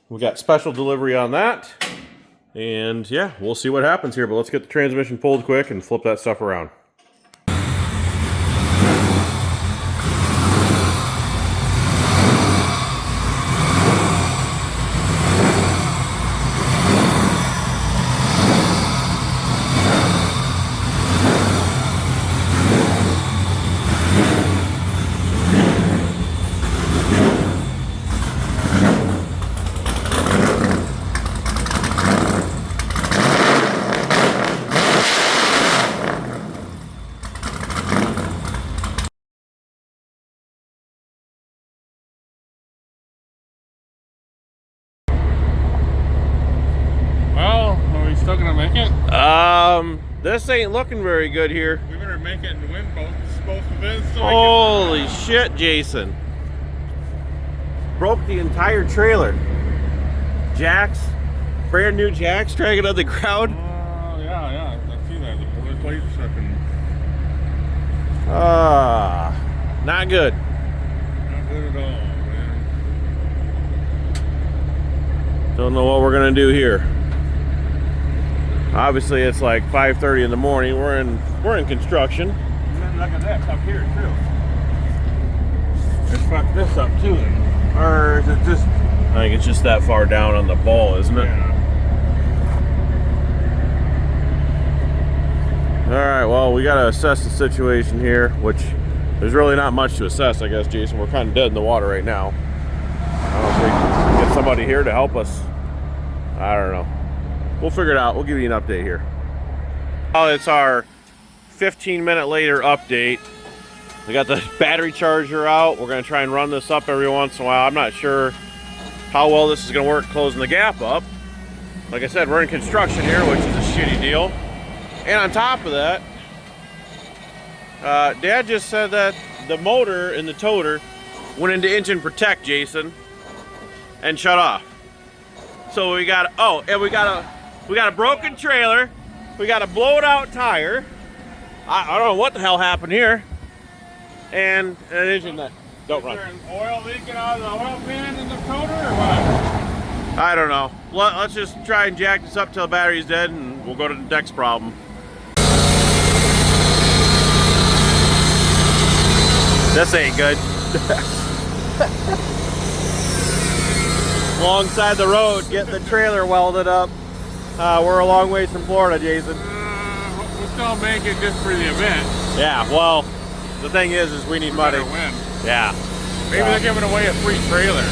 We got special delivery on that. And yeah, we'll see what happens here. But let's get the transmission pulled quick and flip that stuff around. Still gonna make it? This ain't looking very good here. We better make it and win both events. So Holy shit, Jason. Broke the entire trailer. Jacks, brand new jacks dragging on the ground. Yeah, I see that. The plates fucking. Not good. Not good at all, man. Don't know what we're gonna do here. Obviously, it's like 5:30 in the morning. We're in construction. And then look at that up here too. Let's fuck this up too. Then. Or is it just? I think it's just that far down on the ball, isn't it? Yeah. All right. Well, we gotta assess the situation here, which there's really not much to assess, I guess, Jason. We're kind of dead in the water right now. I don't know if we can get somebody here to help us. I don't know. We'll figure it out. We'll give you an update here. Oh, it's our 15-minute later update. We got the battery charger out. We're going to try and run this up every once in a while. I'm not sure how well this is going to work closing the gap up. Like I said, we're in construction here, which is a shitty deal. And on top of that, Dad just said that the motor in the toter went into engine protect, Jason, and shut off. So we got we got a broken trailer. We got a blown out tire. I don't know what the hell happened here. And an engine that don't run. Is there an oil leaking out of the oil pan in the coater or what? I don't know. Let's just try and jack this up till the battery's dead and we'll go to the next problem. This ain't good. Alongside the road, getting the trailer welded up. We're a long ways from Florida, Jason. We'll still make it just for the event. Yeah, well, the thing is we need money. Win. Yeah. Maybe they're giving away a free trailer.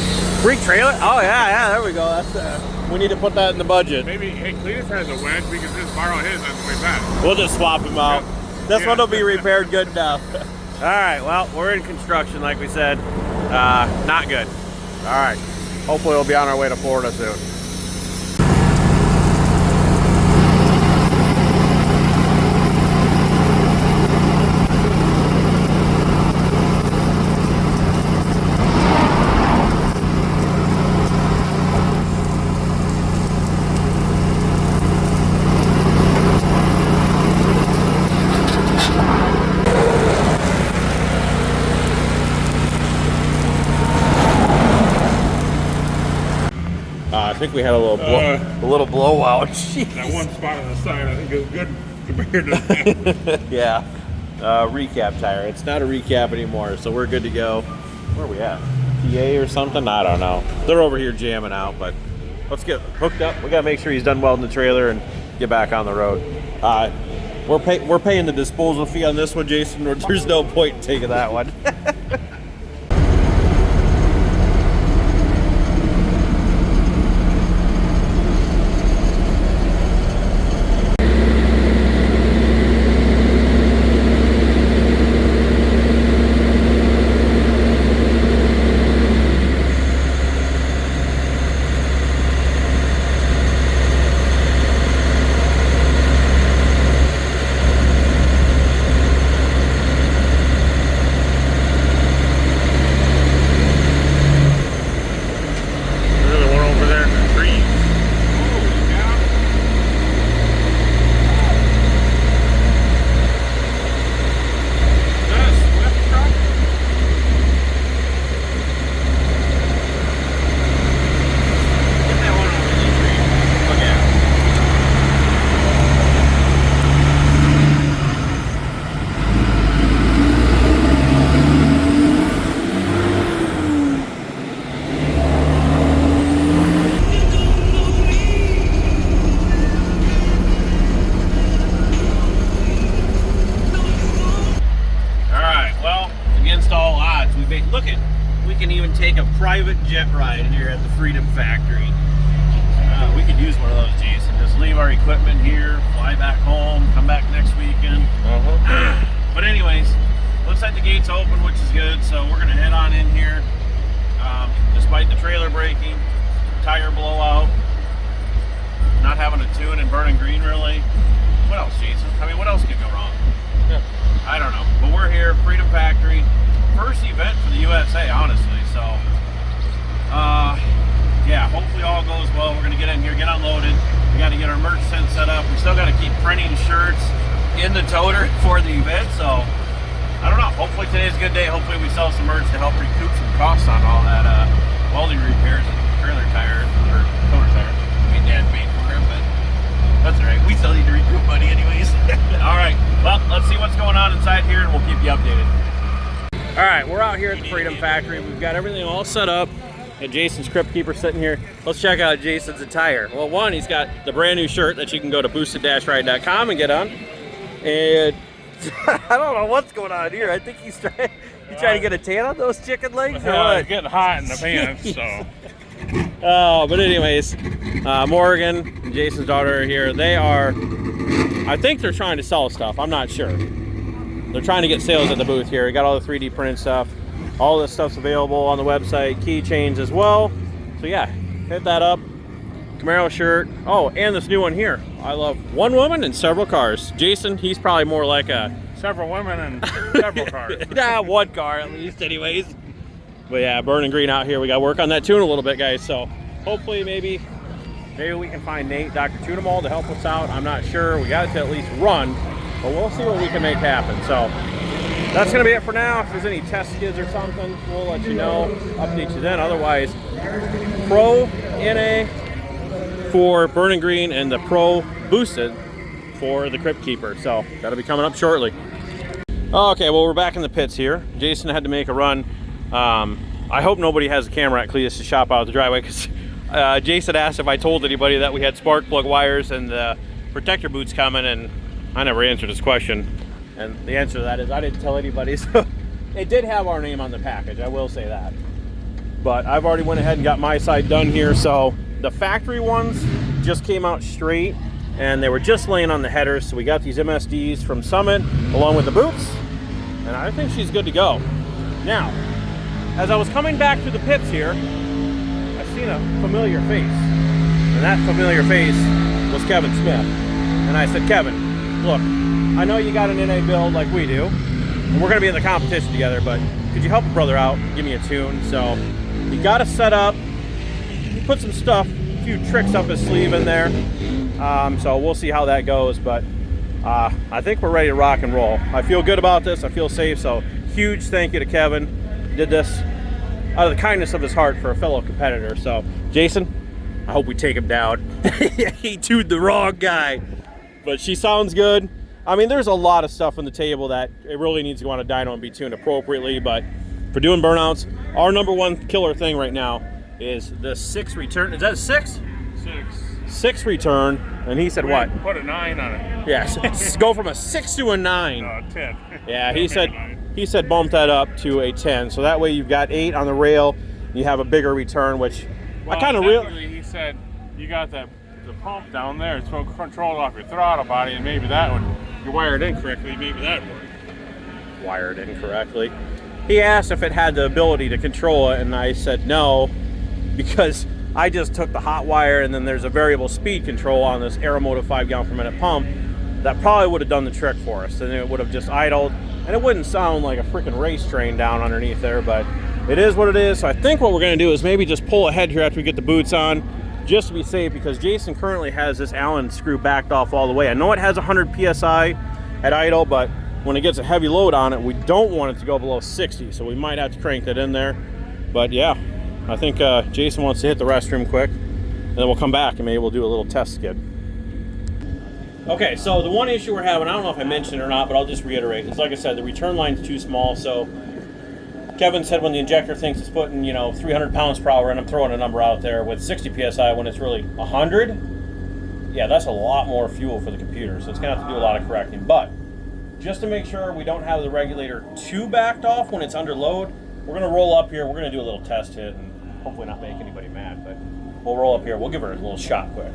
Free trailer? Oh yeah, there we go. That's we need to put that in the budget. Maybe, hey, Cleetus has a winch. We can just borrow his on the way back. We'll just swap him out. Yep. This Yeah. one will be repaired good enough. All right, well, we're in construction, like we said. Not good. All right. Hopefully we'll be on our way to Florida soon. I think we had a little blowout. Jeez. That one spot on the side, I think, is good compared to that. Yeah. Recap tire. It's not a recap anymore, so we're good to go. Where are we at? PA or something? I don't know. They're over here jamming out, but let's get hooked up. We gotta make sure he's done welding the trailer and get back on the road. We're paying the disposal fee on this one, Jason. There's no point in taking that one. Private jet ride here at the Freedom Factory. We could use one of those, Jason. Just leave our equipment here, fly back home, come back next weekend. But anyways, looks like the gate's open, which is good, so we're gonna head on in here. Despite the trailer breaking, tire blowout, not having a tune and burning green really. What else, Jason? I mean, what else could go wrong? Yeah. I don't know, but we're here, Freedom Factory. First event for the USA, honestly, so yeah, hopefully all goes well. We're gonna get in here, get unloaded. We gotta get our merch tent set up. We still gotta keep printing shirts in the toter for the event, so I don't know. Hopefully today's a good day. Hopefully we sell some merch to help recoup some costs on all that welding repairs and trailer tire or toter tire. I mean, Dad paid for it, but that's all right. We still need to recoup money anyways. All right, well, let's see what's going on inside here and we'll keep you updated. All right, we're out here at the Freedom Factory. We've got everything all set up. And Jason's Crip Keeper sitting here. Let's check out Jason's attire. Well, one, he's got the brand new shirt that you can go to boosted.ride.com and get on. And I don't know what's going on here. I think he's trying to get a tan on those chicken legs. It's getting hot in the pants, so. But anyways, Morgan and Jason's daughter are here. They are, I think they're trying to sell stuff. I'm not sure. They're trying to get sales at the booth here. We got all the 3D printed stuff. All this stuff's available on the website, keychains as well. So yeah, hit that up. Camaro shirt. Oh, and this new one here. I love one woman and several cars. Jason, he's probably more like a... Several women and several cars. Nah, one car at least anyways. But yeah, burning green out here. We got to work on that tune a little bit, guys. So hopefully maybe we can find Nate, Dr. Tunemal, to help us out. I'm not sure. We got it to at least run, but we'll see what we can make happen. So that's going to be it for now. If there's any test skids or something, we'll let you know, update you then. Otherwise, Pro NA for Burning Green and the Pro Boosted for the Crip Keeper. So that'll be coming up shortly. Okay, well, we're back in the pits here. Jason had to make a run. I hope nobody has a camera at Cleetus' shop out of the driveway, because Jason asked if I told anybody that we had spark plug wires and the protector boots coming, and I never answered his question. And the answer to that is I didn't tell anybody. So it did have our name on the package, I will say that. But I've already went ahead and got my side done here. So the factory ones just came out straight, and they were just laying on the headers. So we got these MSDs from Summit along with the boots, and I think she's good to go. Now, as I was coming back through the pits here, I seen a familiar face, and that familiar face was Kevin Smith. And I said, Kevin, look, I know you got an NA build like we do, and we're going to be in the competition together, but could you help a brother out, give me a tune? So he got us set up. He put some stuff, a few tricks up his sleeve in there. So we'll see how that goes, but I think we're ready to rock and roll. I feel good about this. I feel safe. So huge thank you to Kevin. Did this out of the kindness of his heart for a fellow competitor. So Jason, I hope we take him down. He tuned the wrong guy, but she sounds good. I mean, there's a lot of stuff on the table that it really needs to go on a dyno and be tuned appropriately, but for doing burnouts, our number one killer thing right now is the 6 return. Is that a 6? 6. 6 return, and he said what? Put a 9 on it. Yes, go from a 6 to a 9. No, 10. Yeah, he said bump that up to a 10, so that way you've got 8 on the rail. You have a bigger return, which I kind of really. He said you got the pump down there, it's controlled off your throttle body, and maybe that would, you wired in correctly, maybe that would. Wired incorrectly. He asked if it had the ability to control it, and I said no, because I just took the hot wire, and then there's a variable speed control on this Aeromotive 5 gallon per minute pump that probably would have done the trick for us, and it would have just idled, and it wouldn't sound like a freaking race train down underneath there, but it is what it is. So I think what we're going to do is maybe just pull ahead here after we get the boots on, just to be safe, because Jason currently has this Allen screw backed off all the way. I know it has 100 PSI at idle, but when it gets a heavy load on it, we don't want it to go below 60, so we might have to crank that in there. But yeah, I think Jason wants to hit the restroom quick, and then we'll come back and maybe we'll do a little test skid. Okay, so the one issue we're having, I don't know if I mentioned it or not, but I'll just reiterate. It's like I said, the return line's too small, so Kevin said when the injector thinks it's putting, 300 pounds per hour, and I'm throwing a number out there with 60 PSI when it's really 100, yeah, that's a lot more fuel for the computer, so it's going to have to do a lot of correcting. But just to make sure we don't have the regulator too backed off when it's under load, we're going to roll up here. We're going to do a little test hit and hopefully not make anybody mad, but we'll roll up here. We'll give her a little shot quick.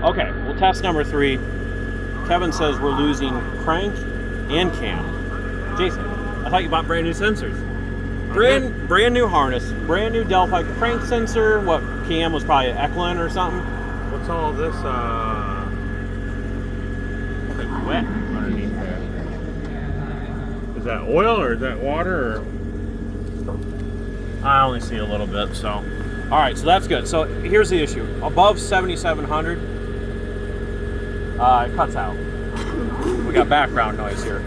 Okay, well, test number 3. Kevin says we're losing crank and cam. Jason, I thought you bought brand new sensors. Brand new harness, brand new Delphi crank sensor. What, cam was probably Eklund or something? What's all this, like wet underneath there? Is that oil or is that water or? I only see a little bit, so. All right, so that's good. So here's the issue. Above 7,700, it cuts out. We got background noise here.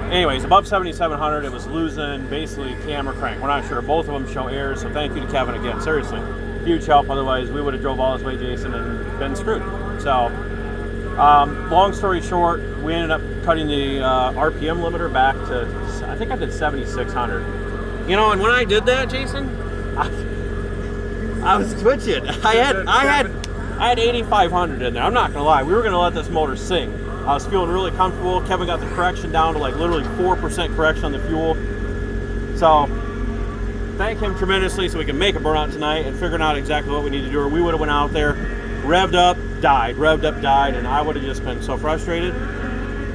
Anyways, above 7,700, it was losing basically cam or crank. We're not sure. Both of them show errors, so thank you to Kevin again. Seriously, huge help. Otherwise, we would have drove all this way, Jason, and been screwed. So, long story short, we ended up cutting the RPM limiter back to, I think I did 7,600. And when I did that, Jason, I was twitching. I had 8,500 in there. I'm not gonna lie. We were gonna let this motor sing. I was feeling really comfortable. Kevin got the correction down to like literally 4% correction on the fuel. So thank him tremendously, so we can make a burnout tonight and figuring out exactly what we need to do. Or we would have went out there, revved up, died, and I would have just been so frustrated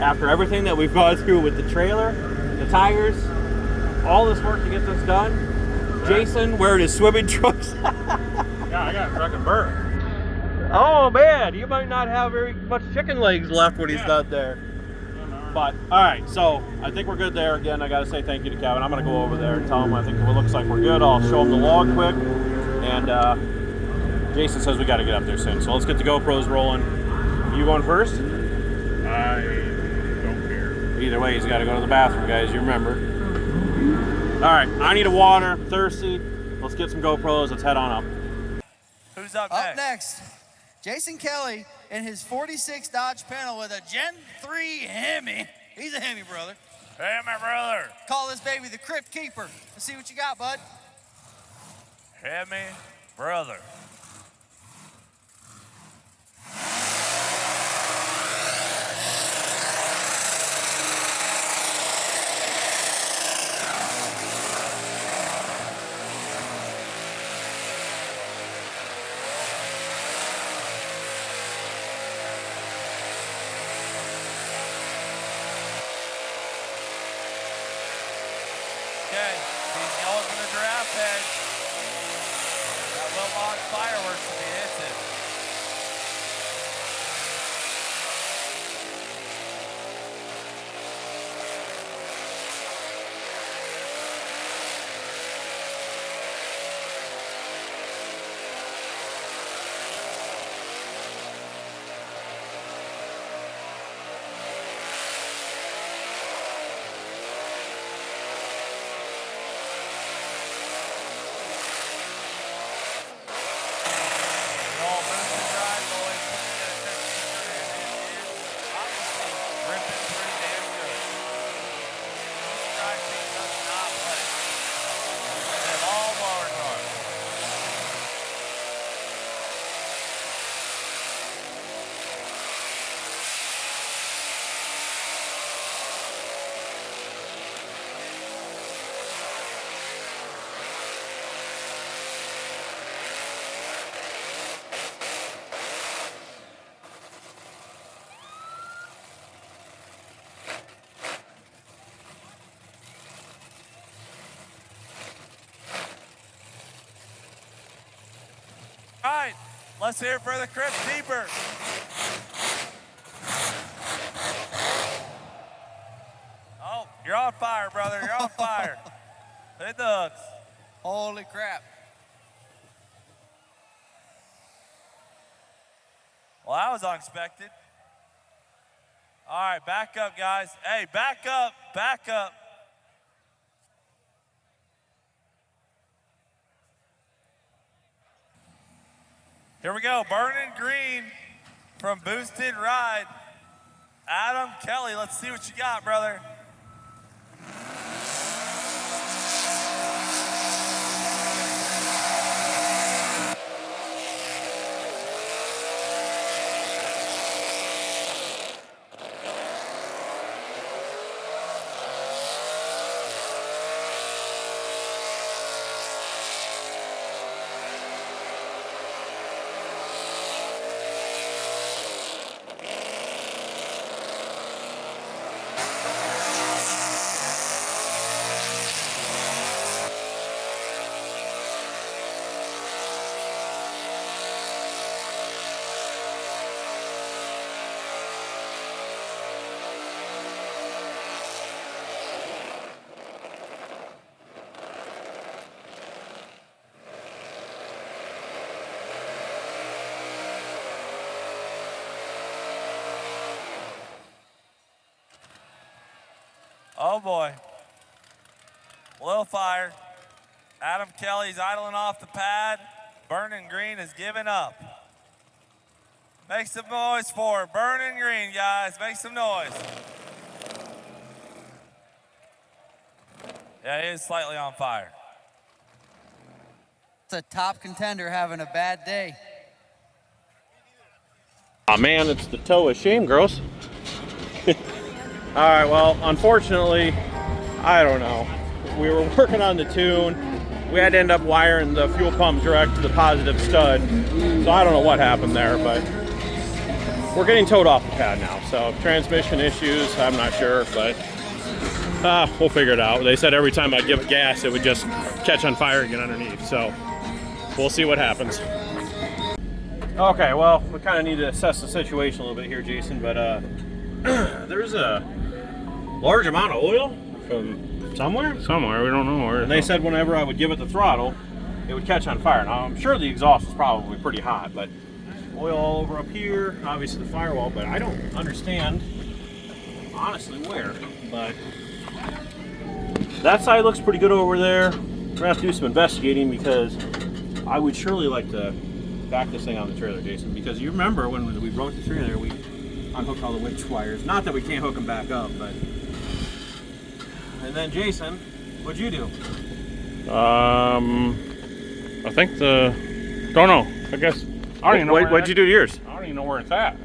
after everything that we've gone through with the trailer, the tires, all this work to get this done. Jason wearing his swimming trunks. Yeah, I got fucking burnt. Oh man, you might not have very much chicken legs left when he's done there. But all right, so I think we're good there. Again, I gotta say thank you to Kevin. I'm gonna go over there and tell him I think it looks like we're good. I'll show him the log quick, and Jason says we gotta get up there soon. So let's get the GoPros rolling. You going first? I don't care. Either way, he's got to go to the bathroom, guys. You remember. All right, I need a water. I'm thirsty. Let's get some GoPros. Let's head on up. Who's up next? Up next, Jason Kelly in his 46 Dodge Panel with a Gen 3 Hemi. He's a Hemi brother. Hey, my brother. Call this baby the Crip Keeper. Let's see what you got, bud. Hemi brother. Okay, he's yelling for the giraffe head. That little long fireworks to be hits it. All right, let's hear it for the Crip Keeper. Oh, you're on fire, brother. You're on fire. Hit the hooks. Holy crap. Well, that was unexpected. All right, back up, guys. Hey, back up, back up. Here we go, burning green from BoostedRide. Adam Kelly, let's see what you got, brother. Oh boy, a little fire. Adam Kelly's idling off the pad. Burning green is giving up. Make some noise for it. Burning green, guys, make some noise. Yeah, it is slightly on fire. It's a top contender having a bad day. Aw, man, it's the toe of shame, gross. All right, well, unfortunately, I don't know. We were working on the tune. We had to end up wiring the fuel pump direct to the positive stud. So I don't know what happened there, but we're getting towed off the pad now. So transmission issues, I'm not sure, but we'll figure it out. They said every time I'd give it gas, it would just catch on fire again underneath. So we'll see what happens. Okay, well, we kind of need to assess the situation a little bit here, Jason, but there's a large amount of oil from somewhere, we don't know where. And they said whenever I would give it the throttle, it would catch on fire. Now, I'm sure the exhaust is probably pretty hot, but oil all over up here, obviously the firewall, but I don't understand, honestly, where. But that side looks pretty good over there. We're gonna have to do some investigating because I would surely like to back this thing on the trailer, Jason, because you remember when we broke the trailer, we unhooked all the winch wires. Not that we can't hook them back up, but... And then, Jason, what'd you do? I think don't know. I guess I don't even know. What'd you do to yours? I don't even know where it's at.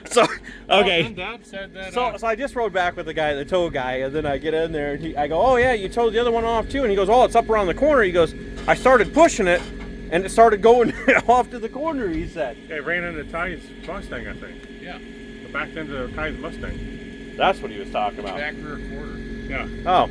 So, okay. Dad said that. So I just rode back with the guy, the tow guy, and then I get in there and I go, oh yeah, you towed the other one off too. And he goes, oh, it's up around the corner. He goes, I started pushing it and it started going off to the corner, he said. Okay, ran into Ty's Mustang, I think. Yeah. Backed into Ty's Mustang. That's what he was talking about. Back rear quarter. Yeah. Oh,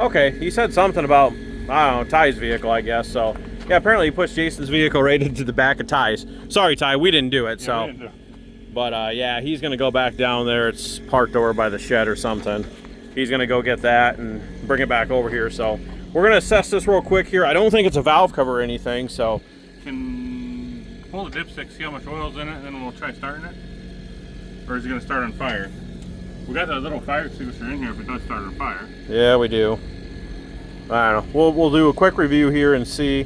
okay. He said something about, I don't know, Ty's vehicle, I guess. So, yeah, apparently he pushed Jason's vehicle right into the back of Ty's. Sorry, Ty, we didn't do it. Yeah, we didn't do it. But, yeah, he's going to go back down there. It's parked over by the shed or something. He's going to go get that and bring it back over here. So, we're going to assess this real quick here. I don't think it's a valve cover or anything, so. Can pull the dipstick, see how much oil's in it, and then we'll try starting it? Or is it going to start on fire? We got that little fire extinguisher in here if it does start on fire. Yeah, we do. I don't know. We'll do a quick review here and see.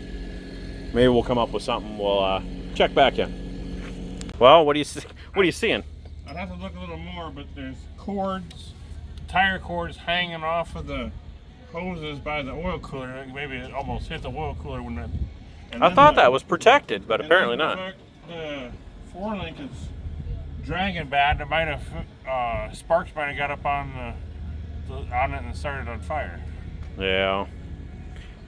Maybe we'll come up with something. We'll check back in. Well, what are you seeing? I'd have to look a little more, but there's cords, tire cords hanging off of the hoses by the oil cooler. Maybe it almost hit the oil cooler when it. I thought that was protected, but apparently not. The four link is dragging bad. It might have sparks might have got up on it and started on fire. Yeah.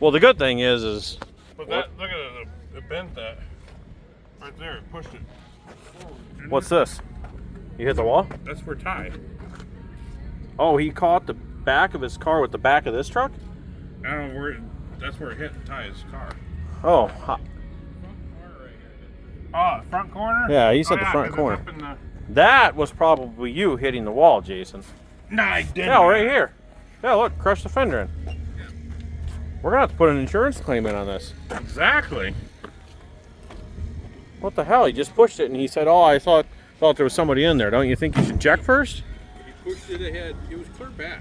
Well, the good thing is. But that, look at it, it bent that right there. It pushed it forward. What's this? You hit the wall? That's where Ty. Oh, he caught the back of his car with the back of this truck? I don't know where. That's where it hit Ty's car. Oh. front corner? Yeah, he said the yeah, front 'cause corner. it's up in the... That was probably you hitting the wall, Jason. No, I didn't. Yeah, right here. Yeah, look, crushed the fender in. We're gonna have to put an insurance claim in on this. Exactly. What the hell? He just pushed it and he said, "Oh, I thought there was somebody in there." Don't you think you should check first? He pushed it ahead. It was clear back.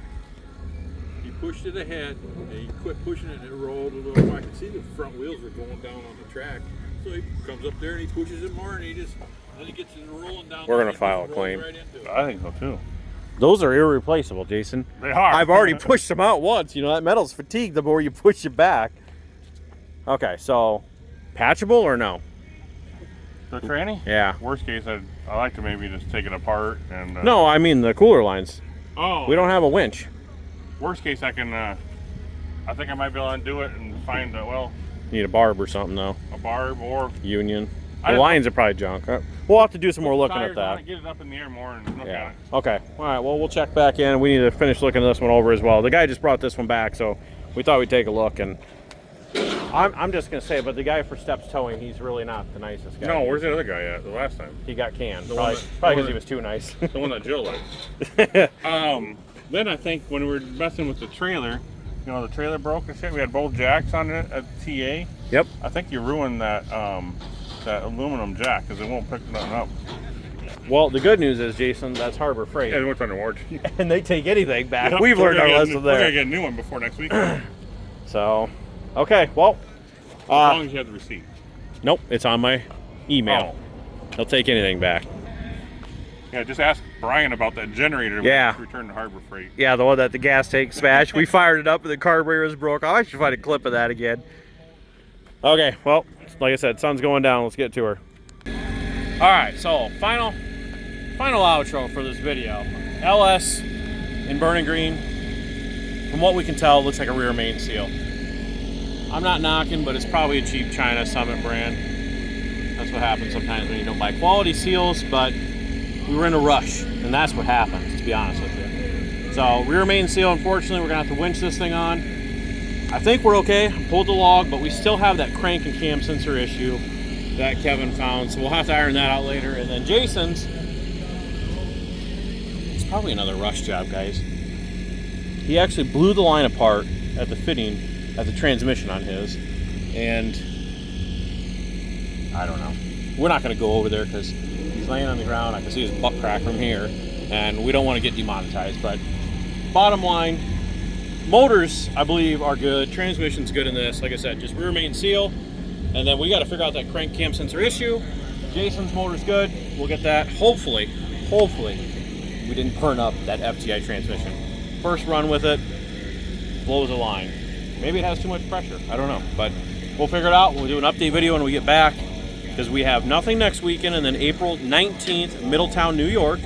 He pushed it ahead and he quit pushing it and it rolled a little. I could see the front wheels were going down on the track. So he comes up there and he pushes it more and then he gets it rolling down. We're gonna file a claim. Right into it. I think so too. Those are irreplaceable, Jason. They are. I've already pushed them out once. You know, that metal's fatigued the more you push it back. Okay, so patchable or no? The tranny? Yeah. Worst case, I like to maybe just take it apart and... No, I mean the cooler lines. Oh. We don't have a winch. Worst case, I can... I think I might be able to undo it and find, You need a barb or something, though. a barb or... Union. I The just- lines are probably junk. We'll have to do some more looking tires at that. on it, get it up in the air more and look Yeah. at it. Okay. All right. Well, we'll check back in. We need to finish looking at this one over as well. The guy just brought this one back, so we thought we'd take a look. And I'm just gonna say, but the guy for Steps Towing, he's really not the nicest guy. No, where's the other guy at? The last time. He got canned. The one Probably that- because he was too nice. The one that Jill liked. Then I think when we were messing with the trailer, you know, the trailer broke and shit. We had both jacks on it at TA. Yep. I think you ruined that that aluminum jack because it won't pick nothing up. Well, the good news is, Jason, that's Harbor Freight, Yeah, it went under warranty. and they take anything back. Yep, We've we're learned our gonna get a lesson new- We're gonna there. get a new one before next week. So, okay. Well, As long as you have the receipt. nope. It's on my email. Oh. They'll take anything back. Yeah, just ask Brian about that generator. Yeah. We returned to Harbor Freight. Yeah, the one that the gas tank smashed. We fired it up and the carburetor was broke. I should find a clip of that again. Okay, well, like I said, sun's going down. Let's get to her. All right, so final outro for this video. LS in burning green. From what we can tell, it looks like a rear main seal. I'm not knocking, but it's probably a cheap China Summit brand. That's what happens sometimes when you don't buy quality seals, but we were in a rush, and that's what happens, to be honest with you. So, rear main seal, unfortunately, we're gonna have to winch this thing on. I think we're okay. I pulled the log, but we still have that crank and cam sensor issue that Kevin found, so we'll have to iron that out later. And then Jason's, it's probably another rush job, guys. He actually blew the line apart at the fitting at the transmission on his, and I don't know. We're not gonna go over there because he's laying on the ground. I can see his butt crack from here, and we don't want to get demonetized. But bottom line, motors, I believe, are good. Transmission's good in this. Like I said, just rear main seal. And then we got to figure out that crank cam sensor issue. Jason's motor's good. We'll get that. Hopefully, we didn't burn up that FTI transmission. First run with it, blows a line. Maybe it has too much pressure. I don't know. But we'll figure it out. We'll do an update video when we get back, because we have nothing next weekend. And then April 19th, Middletown, New York.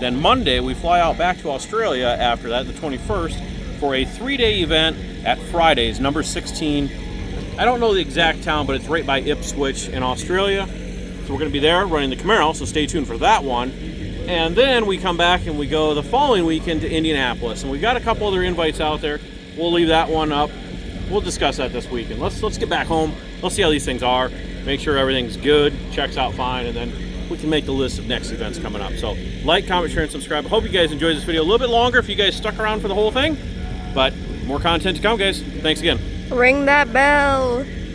Then Monday, we fly out back to Australia after that, the 21st, for a 3-day event at Fridays, number 16. I don't know the exact town, but it's right by Ipswich in Australia. So we're going to be there running the Camaro, so stay tuned for that one. And then we come back and we go the following weekend to Indianapolis. And we've got a couple other invites out there. We'll leave that one up. We'll discuss that this weekend. Let's get back home. Let's see how these things are. Make sure everything's good, checks out fine, and then we can make the list of next events coming up. So like, comment, share, and subscribe. I hope you guys enjoyed this video a little bit longer if you guys stuck around for the whole thing. But more content to come, guys. Thanks again. Ring that bell.